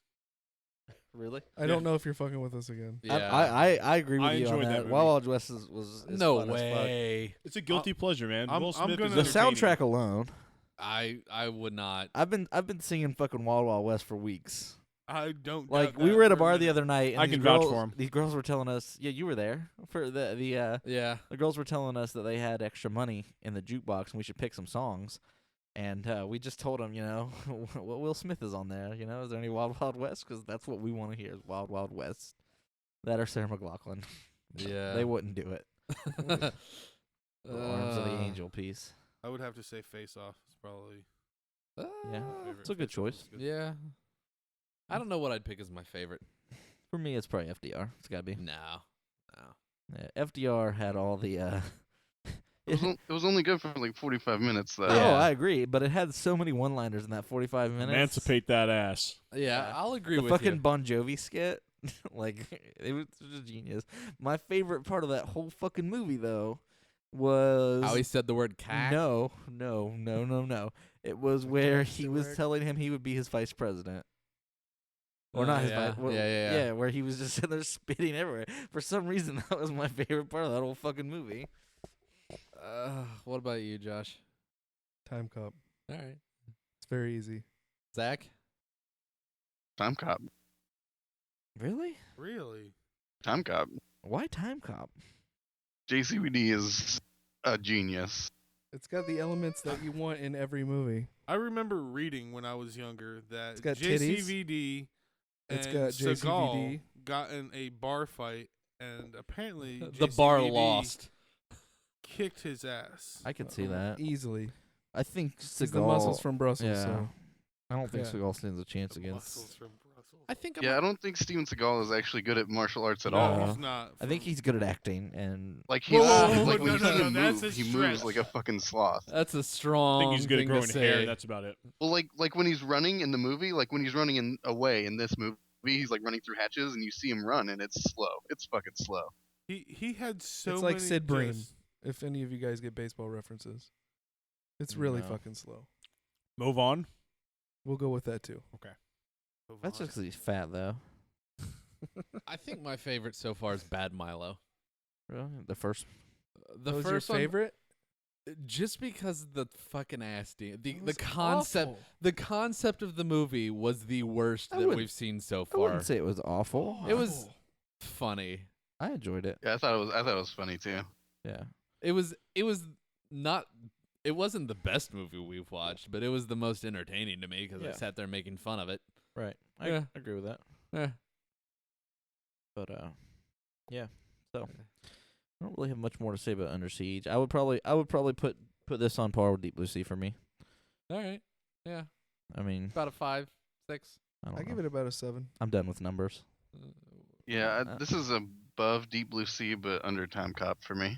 Really? I don't know if you're fucking with us again. Yeah. I agree with I you on enjoyed that that. movie. Wild Wild West was no fun as fuck. way. It's a guilty pleasure, man. I'm- Will I'm Smith gonna- The is entertaining. soundtrack alone. I would not. I've been singing fucking Wild Wild West for weeks. I don't. Like doubt we that were at a for bar minute. the other night. And I these can vouch girls- for 'em. These girls were telling us, yeah, you were there for Yeah. the girls were telling us that they had extra money in the jukebox and we should pick some songs. And we just told them, what Will Smith is on there. Is there any Wild Wild West? Because that's what we want to hear is Wild Wild West. That or Sarah McLachlan. Yeah. They wouldn't do it. The Arms of the Angel piece. I would have to say Face Off. It's probably Yeah, my favorite. it's a good Face Off choice. is good. Yeah. I don't know what I'd pick as my favorite. For me, it's probably FDR. It's gotta be. No. Yeah, FDR had all the. It was only good for like 45 minutes though. Oh, Yeah. I agree, but it had so many one-liners in that 45 minutes. Emancipate that ass. Yeah, Yeah. I'll agree The with fucking you. Bon Jovi skit, like it was just genius. My favorite part of that whole fucking movie, though, was How he said the word cack. no. It was where Jack he was Stewart. telling him he would be his vice president. Or not his yeah. vice. Well, Yeah. where he was just sitting there spitting everywhere. For some reason, that was my favorite part of that whole fucking movie. What about you, Josh? Time Cop. All right. It's very easy. Zach? Time Cop. Really? Really? Time Cop. Why Time Cop? JCVD is a genius. It's got the elements that you want in every movie. I remember reading when I was younger that It's got titties. JCVD It's and got Seagal JCVD. got in a bar fight, and apparently The bar JCVD lost. kicked his ass. I could see that. Easily. I think He's Seagal. the muscles from Brussels. Yeah. So I don't think Yeah. Seagal stands a chance The against. muscles from Brussels. I think I'm Yeah, I don't think Steven Seagal is actually good at martial arts at No. all. He's not. I think from- he's good at acting, and Like Whoa, whoa, whoa, like no, when you no, see no, him that's move, a he moves stretch. like a fucking sloth. That's a I strong think he's good at thing growing to say. hair. That's about it. Well, like when he's running in the movie, like when he's running away in this movie, he's like running through hatches, and you see him run, and it's slow. It's fucking slow. He had so It's like many Sid Bream. just- if any of you guys get baseball references, it's really No. fucking slow. Move on. We'll go with that too. Move that's on. just 'cause he's fat, though. I think my favorite so far is Bad Milo. Really? The first. The That was first your one, favorite? just because the fucking ass the It the was concept awful. the concept of the movie was the worst I that wouldn't- we've seen so I far. wouldn't say it was awful. It was funny. I enjoyed it. Yeah, I thought it was funny too. Yeah. It was not. It wasn't the best movie we've watched, but it was the most entertaining to me because I Yeah. sat there making fun of it. Right. Yeah. I agree with that. Eh. But yeah. So I don't really have much more to say about Under Siege. I would probably put this on par with Deep Blue Sea for me. All right. Yeah. I mean, About a 5, 6. I don't I know. give it about a 7. I'm done with numbers. Yeah, Uh, this is above Deep Blue Sea, but under Time Cop for me.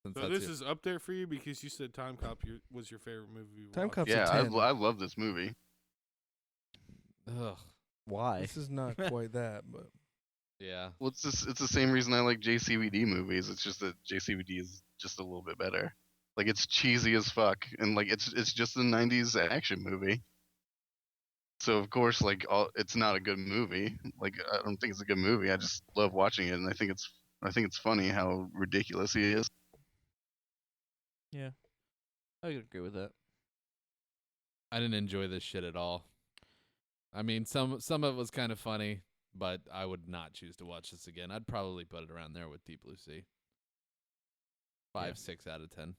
Since So that's this it. is up there for you because you said Time Cop was your favorite movie. You Time watched. Cop's Yeah, a 10. I love this movie. Ugh. Why? This is not quite that, but Yeah. Well, it's the same reason I like JCVD movies. It's just that JCVD is just a little bit better. Like it's cheesy as fuck, and like it's just a '90s action movie. So of course, like it's not a good movie. Like I don't think it's a good movie. I just love watching it, and I think it's funny how ridiculous he is. Yeah. I could agree with that. I didn't enjoy this shit at all. I mean, some of it was kind of funny, but I would not choose to watch this again. I'd probably put it around there with Deep Blue Sea. 5, Yeah. 6 out of 10.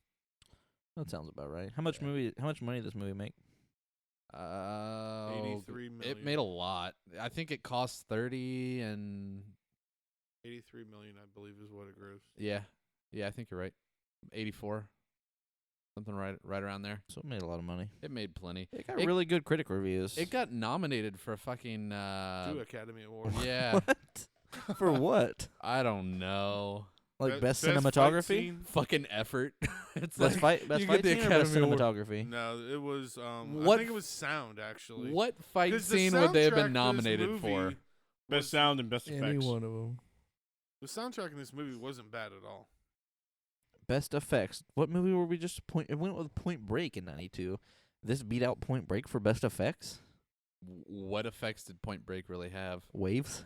That sounds about right. How much Yeah. money did this movie make? 83 million. It made a lot. I think it cost 30 and 83 million, I believe, is what it grossed. yeah, I think you're right. 84, something right around there. So it made a lot of money. It made plenty. It got It- really good critic reviews. It got nominated for fucking 2 Academy Awards. yeah. What? For what? I don't know. Like best fight cinematography? scene? Fucking effort. It's Best like fight you fight get the scene or best Academy Award. cinematography? No, it was. I What think it was sound actually. what fight 'Cause the scene would they have soundtrack been to this nominated for? movie Best was- sound and best any effects. one of them. The soundtrack in this movie wasn't bad at all. Best effects. What movie were we just It went with Point Break in '92. This beat out Point Break for best effects. What effects did Point Break really have? Waves.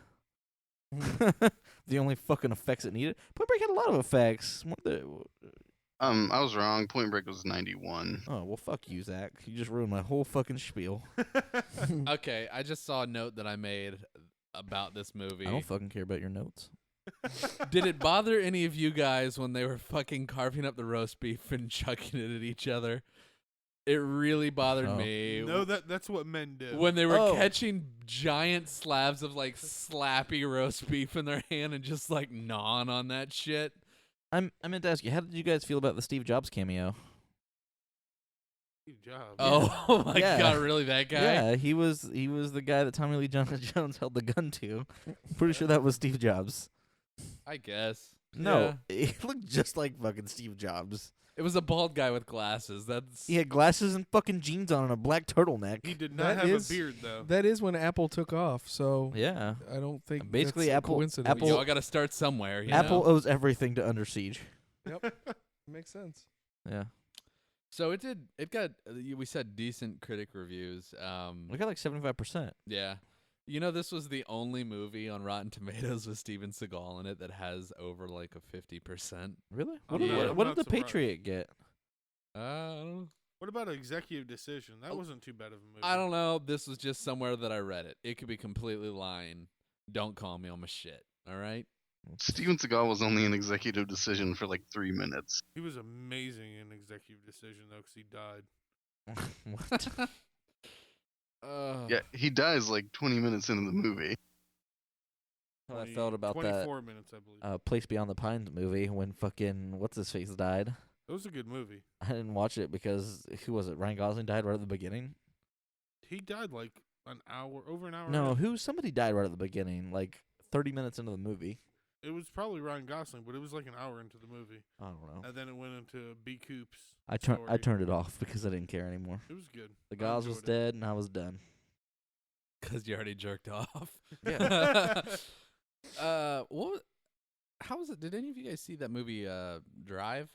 The only fucking effects it needed. Point Break had a lot of effects. I was wrong. Point Break was 91. Oh well, fuck you, Zach. You just ruined my whole fucking spiel. Okay, I just saw a note that I made about this movie. I don't fucking care about your notes. Did it bother any of you guys when they were fucking carving up the roast beef and chucking it at each other? It really bothered Oh. me. No, that's what men do. When they were Oh. catching giant slabs of like slappy roast beef in their hand and just like gnawing on that shit. I meant to ask you, how did you guys feel about the Steve Jobs cameo? Good job. Oh my Yeah. god, really that guy? Yeah, he was the guy that Tommy Lee Jones held the gun to. Pretty sure that was Steve Jobs. I guess. No, he looked just like fucking Steve Jobs. It was a bald guy with glasses. That's He had glasses and fucking jeans on and a black turtleneck. He did not That have is- a beard though. That is when Apple took off, so Yeah. I don't think Basically, that's a Apple- coincidence. Apple- you all got to start somewhere. You Apple know? owes everything to Under Siege. Makes sense. Yeah. So it did. It got. We said decent critic reviews. We got like 75%. Yeah. You know, this was the only movie on Rotten Tomatoes with Steven Seagal in it that has over like a 50%. Really? I'm What, not- did, I'm what not did the surprised. Patriot get? What about Executive Decision? That wasn't too bad of a movie. I don't know. This was just somewhere that I read it. It could be completely lying. Don't call me on my shit. All right. Steven Seagal was only an executive decision for like 3 minutes. He was amazing in Executive Decision though, because he died. What? Yeah, he dies like 20 minutes into the movie. How I felt about that 24 minutes, I believe. Place Beyond the Pines movie when fucking what's his face died. It was a good movie. I didn't watch it because who was it? Ryan Gosling died right at the beginning. He died like over an hour. No, in. somebody died right at the beginning, like 30 minutes into the movie. It was probably Ryan Gosling, but it was like an hour into the movie, I don't know. and then it went into B. Coop's. I story. turned it off because I didn't care anymore. It was good. The I Gauze was enjoyed it. dead and I was done. Because you already jerked off. Yeah. What? How was it? Did any of you guys see that movie, Drive?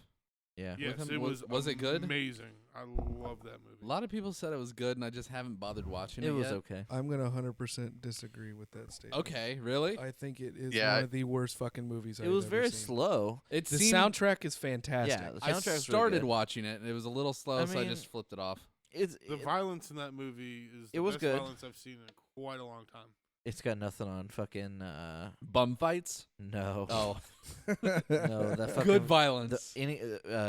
Yeah. Yes, him? it Was it good? Amazing. I love that movie. A lot of people said it was good, and I just haven't bothered watching it. It was yet. okay. I'm gonna 100% disagree with that statement. Okay, really? I think it is Yeah. one of the worst fucking movies It I've was ever very seen. slow. It The seemed, soundtrack is fantastic. Yeah, the I soundtrack's really started good. watching it, and it was a little slow, I so I mean- just flipped it off. The violence in that movie is the It was best good. violence I've seen in quite a long time. It's got nothing on fucking Bum fights? no. Oh, No, that fucking good the, violence. any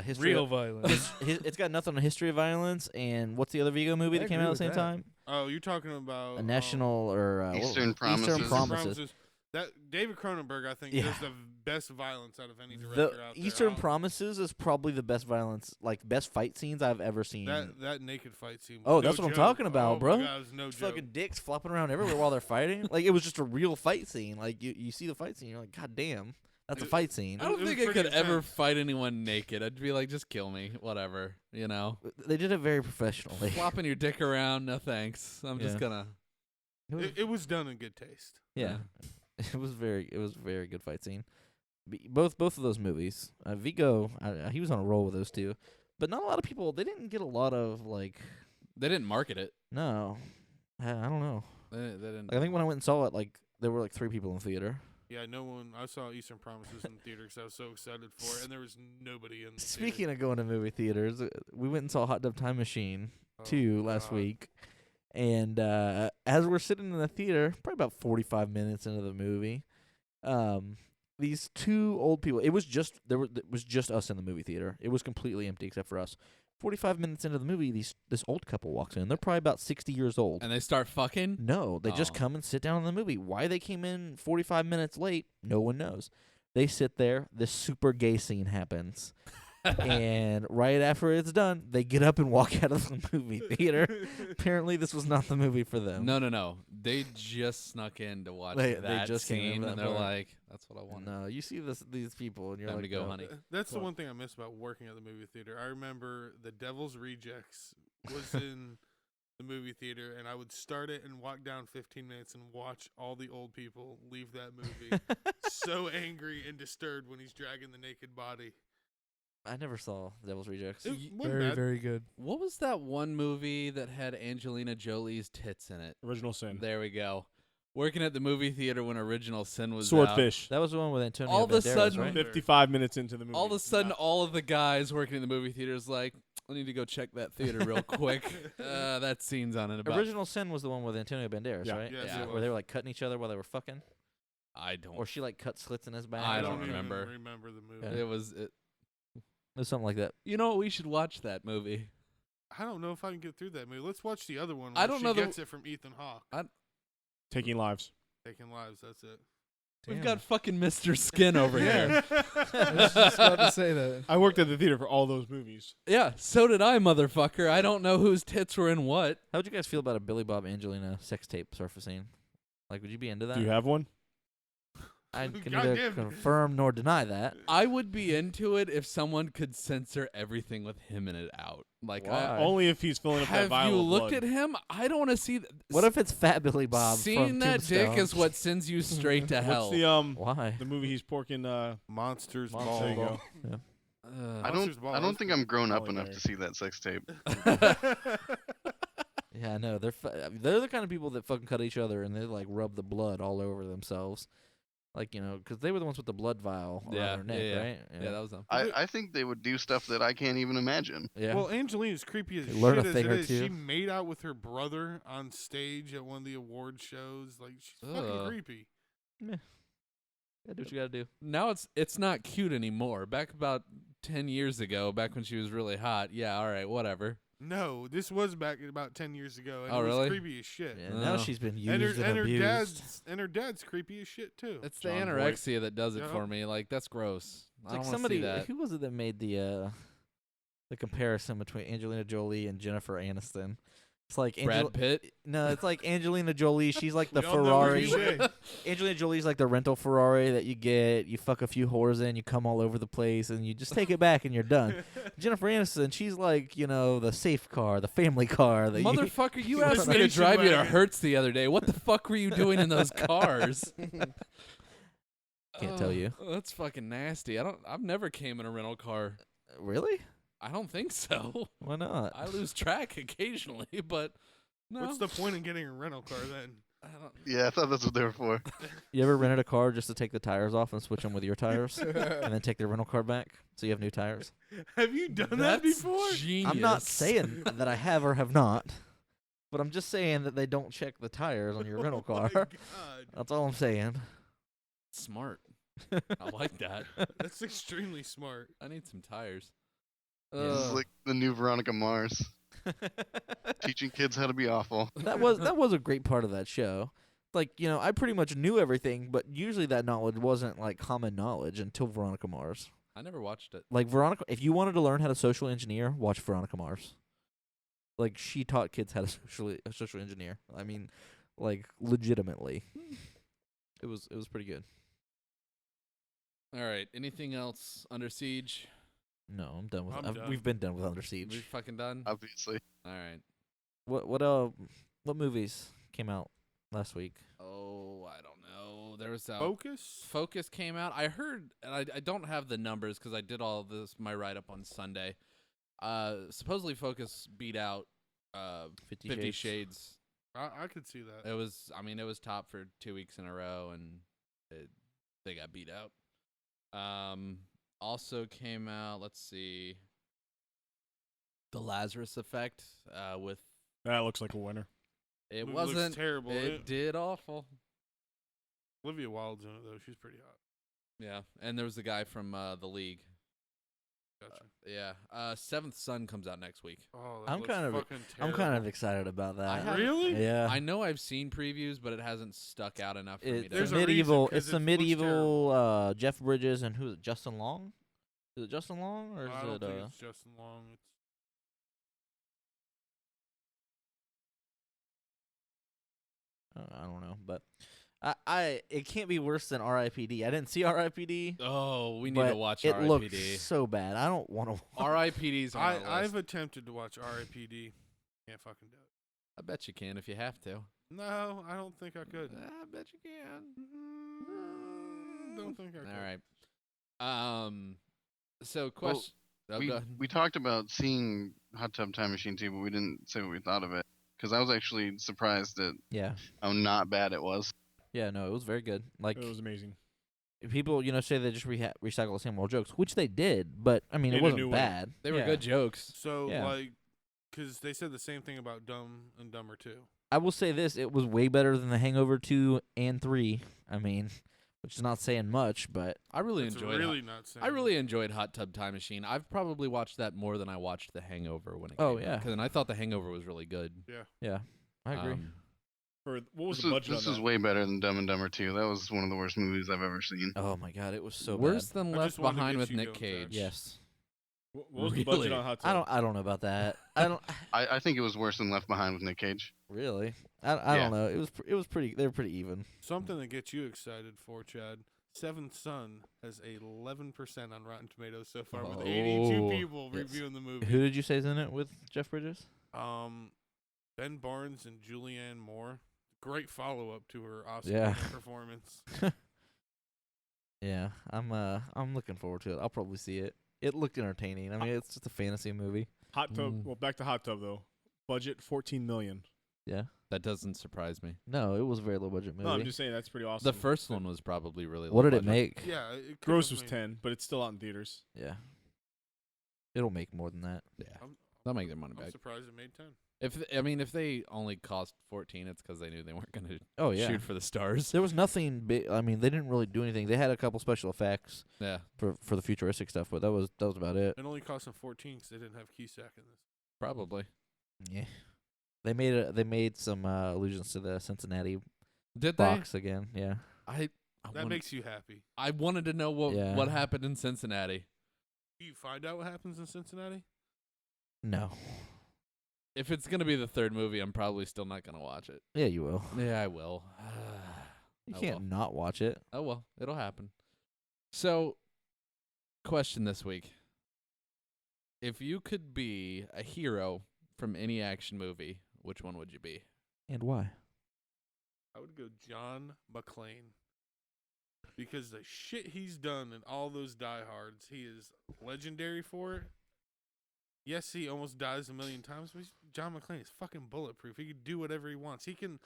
history Real of, violence. it's got nothing on history of violence and what's the other Vigo movie I that came agree out at the with same that. time? Oh, you're talking about A national or what was Eastern it? Promises. Eastern Promises. That David Cronenberg, I think, Yeah. does the best violence out of any The director out there. Eastern Promises is probably the best violence, like best fight scenes I've ever seen. That naked fight scene. Was Oh, no that's what I'm joke. talking about, oh bro. My God, it was no It's joke. fucking dicks flopping around everywhere while they're fighting. Like it was just a real fight scene. Like you see the fight scene, you're like, God damn, that's a It- fight scene. I don't it think was I could pretty ever intense. fight anyone naked. I'd be like, just kill me, whatever, you know. They did it very professionally. Flopping your dick around, no thanks. I'm just Yeah. gonna. It was- It was done in good taste. yeah, it was a very good fight scene. Both of those movies, Vigo, he was on a roll with those two, but not a lot of people. They didn't get a lot of like. They didn't market it. No, I don't know. They didn't. I think when I went and saw it, like there were like 3 people in the theater. Yeah, no one. I saw Eastern Promises in the theater because I was so excited for it, and there was nobody in the Speaking of going to movie theaters, we went and saw Hot Tub Time Machine theater. 2 last God. week. And as we're sitting in the theater, probably about 45 minutes into the movie, these 2 old people. It was just us in the movie theater. It was completely empty except for us. 45 minutes into the movie, this old couple walks in. They're probably about 60 years old. And they start fucking. No, they just Oh. come and sit down in the movie. Why they came in 45 minutes late, no one knows. They sit there. This super gay scene happens. And right after it's done, they get up and walk out of the movie theater. Apparently, this was not the movie for them. No. They just snuck in to watch They that just came in scene, for and that they're part. like, "That's what I want." No, you see these people, and you're Time like, to go, "Oh." honey. That's the Fuck. one thing I miss about working at the movie theater. I remember The Devil's Rejects was in the movie theater, and I would start it and walk down 15 minutes and watch all the old people leave that movie so angry and disturbed when he's dragging the naked body. I never saw Devil's Rejects. It wasn't Very, bad. very good. What was that one movie that had Angelina Jolie's tits in it? Original Sin. There we go. Working at the movie theater when Original Sin was out. Swordfish. That was the one with Antonio All of a Banderas, sudden- right? 55 minutes into the movie. All of a sudden, Yeah. all of the guys working in the movie theater is like, I need to go check that theater real quick. That scene's on in about. Original Sin was the one with Antonio Banderas, Yeah. right? Yes, Yeah. it Where they was. were like cutting each other while they were fucking, I don't. or she like cut slits in his back. I I don't don't remember. even remember the movie. Yeah. It was. It was something like that. You know what? We should watch that movie. I don't know if I can get through that movie. Let's watch the other one. I Where don't she know the- gets it from Ethan Hawke. Taking Lives. Taking Lives. That's it. We've Damn. got fucking Mr. Skin over here. I was just about to say that. I worked at the theater for all those movies. Yeah, so did I, motherfucker. I don't know whose tits were in what. How would you guys feel about a Billy Bob Angelina sex tape surfacing? Like, would you be into that? Do you have one? I can Goddamn. neither confirm nor deny that. I would be into it if someone could censor everything with him in it out. Like, Why? Only if he's filling up that have vial you of looked blood. at him? I don't want to see. What if it's Fat Billy Bob? Seeing from that dick Tombstone? is what sends you straight to hell. What's Why? the movie he's porking? Monsters Monster Ball. There you go. Yeah. I Monsters don't. Ball I is don't think I'm grown up probably enough there. to see that sex tape. Yeah, I know. They're the kind of people that fucking cut each other and they like rub the blood all over themselves. Like, you know, because they were the ones with the blood vial around their neck, right? Yeah, that was them. I think they would do stuff that I can't even imagine. Yeah. Well, Angelina's creepy as They learn shit a as thing it or is. two. She made out with her brother on stage at one of the award shows. Like, she's fucking Ugh. creepy. Yeah, do what you gotta do. Now it's not cute anymore. Back about 10 years ago, back when she was really hot. Yeah, all right, whatever. No, this was back about 10 years ago, and Oh, it was really? creepy as shit. Yeah, now Oh. she's been used And her, and and her abused. dad's creepy as shit too. It's the John Voight. anorexia that does it Yep. for me. Like, that's gross. It's I like don't want to somebody see that. who was it that made the comparison between Angelina Jolie and Jennifer Aniston? It's like Brad Pitt. No, it's like Angelina Jolie. She's like the We all know what Ferrari. you say. Angelina Jolie's like the rental Ferrari that you get. You fuck a few whores in, you come all over the place, and you just take it back and you're done. Jennifer Aniston, she's like, you know, the safe car, the family car. That Motherfucker, you The asked me to station drive you to wagon. Hertz the other day. What the fuck were you doing in those cars? Can't tell you. That's fucking nasty. I've never came in a rental car. Really? I don't think so. Why not? I lose track occasionally, but no. What's the point in getting a rental car then? I don't, Yeah, I thought that's what they were for. You ever rented a car just to take the tires off and switch them with your tires, and then take the rental car back so you have new tires? Have you done that that's before? genius. I'm not saying that I have or have not, but I'm just saying that they don't check the tires on your rental Oh car. my God. That's all I'm saying. Smart. I like that. That's extremely smart. I need some tires. This is like the new Veronica Mars, teaching kids how to be awful. that was a great part of that show. Like, you know, I pretty much knew everything, but usually that knowledge wasn't like common knowledge until Veronica Mars. I never watched it. Like Veronica, if you wanted to learn how to social engineer, watch Veronica Mars. Like she taught kids how to social engineer. I mean, like legitimately. It was pretty good. All right. Anything else? Under Siege? No, I'm done with I'm it. done. We've been done with Under We Siege. fucking done? Obviously, All right. What movies came out last week? Oh, I don't know. There was Focus? Focus came out. I heard, and I don't have the numbers because I did all of this, my write-up on Sunday. Supposedly Focus beat out 50 Shades. I could see that. It was top for 2 weeks in a row, and they got beat out. Also came out, let's see, The Lazarus Effect, with, That looks like a winner. it Movie looks wasn't, terrible. it did awful. Olivia Wilde's in it though. She's pretty hot. Yeah, and there was the guy from The League. Gotcha. Yeah, Seventh Son comes out next week. Oh, that I'm looks kind of fucking I'm kind terrible. of excited about that. I have- Really? Yeah. I know I've seen previews, but it hasn't stuck out enough for me It's to. There's a a reason, medieval. 'cause It's it a looks medieval Jeff Bridges and who is it? Justin Long? Is it Justin Long or is I don't it? think it's Justin Long. It's I don't know, but I it can't be worse than R.I.P.D. I didn't see R.I.P.D. Oh, we need but to watch it R.I.P.D. looks so bad. I don't want to. R.I.P.D.'s on our list. I've attempted to watch R.I.P.D. Can't fucking do it. I bet you can if you have to. No, I don't think I could. I bet you can. Don't think I could. All right. So question. oh, we go ahead. we talked about seeing Hot Tub Time Machine 2, but we didn't say what we thought of it. Because I was actually surprised at Yeah. how not bad it was. Yeah. No, it was very good. Like It was amazing. people, you know, say they just recycle the same old jokes, which they did. But I mean, In it a wasn't new way. bad. They were Yeah. good jokes. So Yeah. like, because they said the same thing about Dumb and Dumber 2. I will say this: it was way better than The Hangover 2 and 3. I mean, which is not saying much, but I really It's enjoyed. really not saying. I really enjoyed Hot Tub Time Machine. I've probably watched that more than I watched The Hangover when it Oh, came yeah. out. And I thought The Hangover was really good. yeah, I agree. For what was This the is, budget this on is that? way better than Dumb and Dumber 2. That was one of the worst movies I've ever seen. Oh my god, it was so Worse bad. than I Left just wanted to Behind get with you Nick going, Cage. Josh. Yes. What was the Really? budget on Hot Tub? I don't know about that. I don't I think it was worse than Left Behind with Nick Cage. really. I Yeah. don't know. It was pretty. They were pretty even. Something that gets you excited for, Chad. Seventh Son has 11% on Rotten Tomatoes so far, with 82 Oh. people Yes. reviewing the movie. Who did you say is in it with Jeff Bridges? Ben Barnes and Julianne Moore. Great follow-up to her Oscar Yeah. performance. Yeah, I'm looking forward to it. I'll probably see it. It looked entertaining. I mean, it's just a fantasy movie. Hot Tub. Mm. Well, back to Hot Tub though. Budget $14 million. Yeah. That doesn't surprise me. No, it was a very low budget movie. No, I'm just saying that's pretty awesome. The first one was probably really low what did it budget. make? Yeah, it could gross have was made- 10, but it's still out in theaters. Yeah. It'll make more than that. Yeah. I'm- They'll make their money I'm back. surprised it made 10. If they only cost 14, it's because they knew they weren't going to Oh yeah. shoot for the stars. There was nothing big. I mean, they didn't really do anything. They had a couple special effects Yeah, for the futuristic stuff, but that was about it. It only cost them 14 because they didn't have Cusack in this. probably. Yeah. They made some allusions to the Cincinnati Did box again. Yeah. they? That wanted, makes you happy. I wanted to know what Yeah. happened in Cincinnati. Do you find out what happens in Cincinnati? No. If it's going to be the third movie, I'm probably still not going to watch it. Yeah, you will. Yeah, I will. You Oh, can't well. not watch it. Oh, well, it'll happen. So, question this week. If you could be a hero from any action movie, which one would you be? And why? I would go John McClane. Because the shit he's done in all those diehards, he is legendary for it. Yes, he almost dies a million times, but John McClane is fucking bulletproof. He can do whatever he wants. He can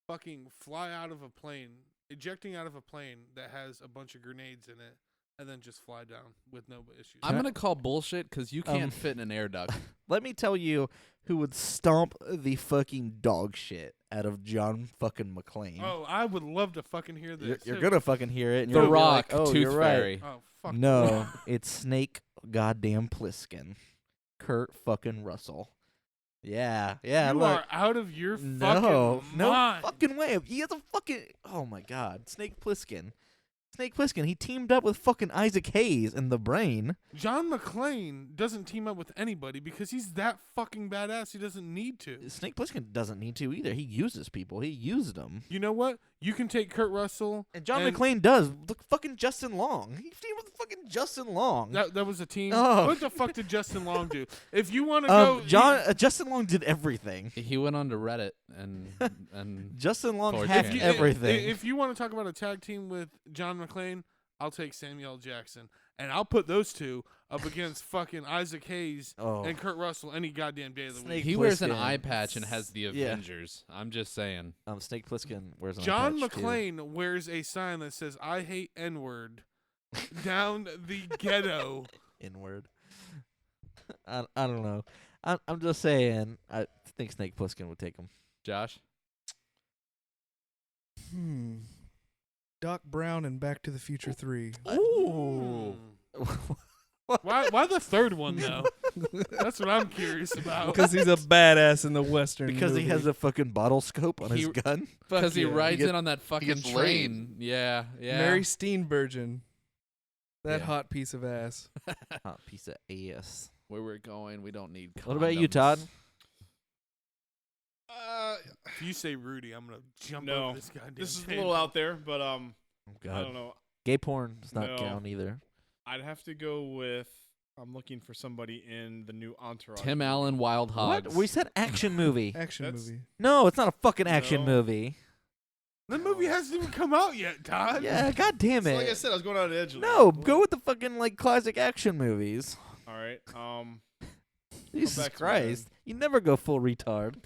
fucking fly out of a plane, ejecting out of a plane that has a bunch of grenades in it, and then just fly down with no issues. I'm going to call bullshit because you can't Um, fit in an air duct. Let me tell you who would stomp the fucking dog shit out of John fucking McClane. Oh, I would love to fucking hear this. You're gonna fucking hear it. And The you're gonna be Rock, like, oh, Tooth you're right. Fairy. Oh, fuck. No, it's Snake goddamn Plissken. Kurt fucking Russell. Yeah, yeah. You look. are out of your No, fucking no mind. fucking way. He has a fucking. Oh my god, Snake Plissken. Snake Plissken. He teamed up with fucking Isaac Hayes in The Brain. John McClane doesn't team up with anybody because he's that fucking badass. He doesn't need to. Snake Plissken doesn't need to either. He uses people. He used them. You know what? You can take Kurt Russell. And John And- McClane does. Look, fucking Justin Long. He teamed with fucking Justin Long. That was a team. Oh. What the fuck did Justin Long do? If you want to go, Justin Long did everything. He went on to Reddit and Justin Long Torture hacked him. everything. If you want to talk about a tag team with John McClane, I'll take Samuel L. Jackson, and I'll put those two up against fucking Isaac Hayes oh. and Kurt Russell any goddamn day of the Snake week. he wears an Plissken. eye patch and has the Yeah. Avengers. I'm just saying. Snake Plissken wears an eye John patch, too. McClane wears a sign that says "I hate N-word" down the ghetto. Inward. I don't know. I'm just saying. I think Snake Plissken would take him. Josh? Doc Brown and Back to the Future 3. Ooh. Why the third one though? That's what I'm curious about. Because he's a badass in the Western Because he has a fucking bottle scope on his He- gun. Because he yeah. rides He in on that fucking gets train. Yeah, yeah. Mary Steenburgen. That Yeah. hot piece of ass. Hot piece of ass. Where we're going, we don't need condoms. What about you, Todd? If you say Rudy, I'm gonna jump No. over this goddamn. This is a table. little out there, but Oh I God. don't know. Gay porn does not No. count either. I'd have to go with. I'm looking for somebody in the new Entourage. Tim movie. Allen, Wild Hogs. What? We said action movie. Action That's- movie. No, it's not a fucking action No. movie. The movie hasn't even come out yet, Todd. Yeah, god damn So it. like I said, I was going on an edge. a No, little. go with the fucking like classic action movies. All right. Jesus back to my Christ. You never go full retard.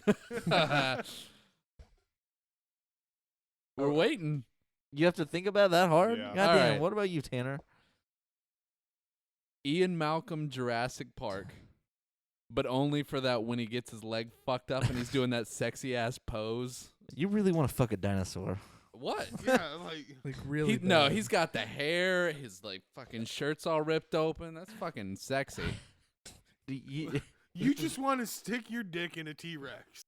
We're waiting. You have to think about it that hard? Yeah. God All damn. right. What about you, Tanner? Ian Malcolm, Jurassic Park. But only for that when he gets his leg fucked up and he's doing that sexy ass pose. You really want to fuck a dinosaur. What? Yeah, like really. No, bad. he's got the hair. His like fucking shirt's all ripped open. That's fucking sexy. you just want to stick your dick in a T-Rex.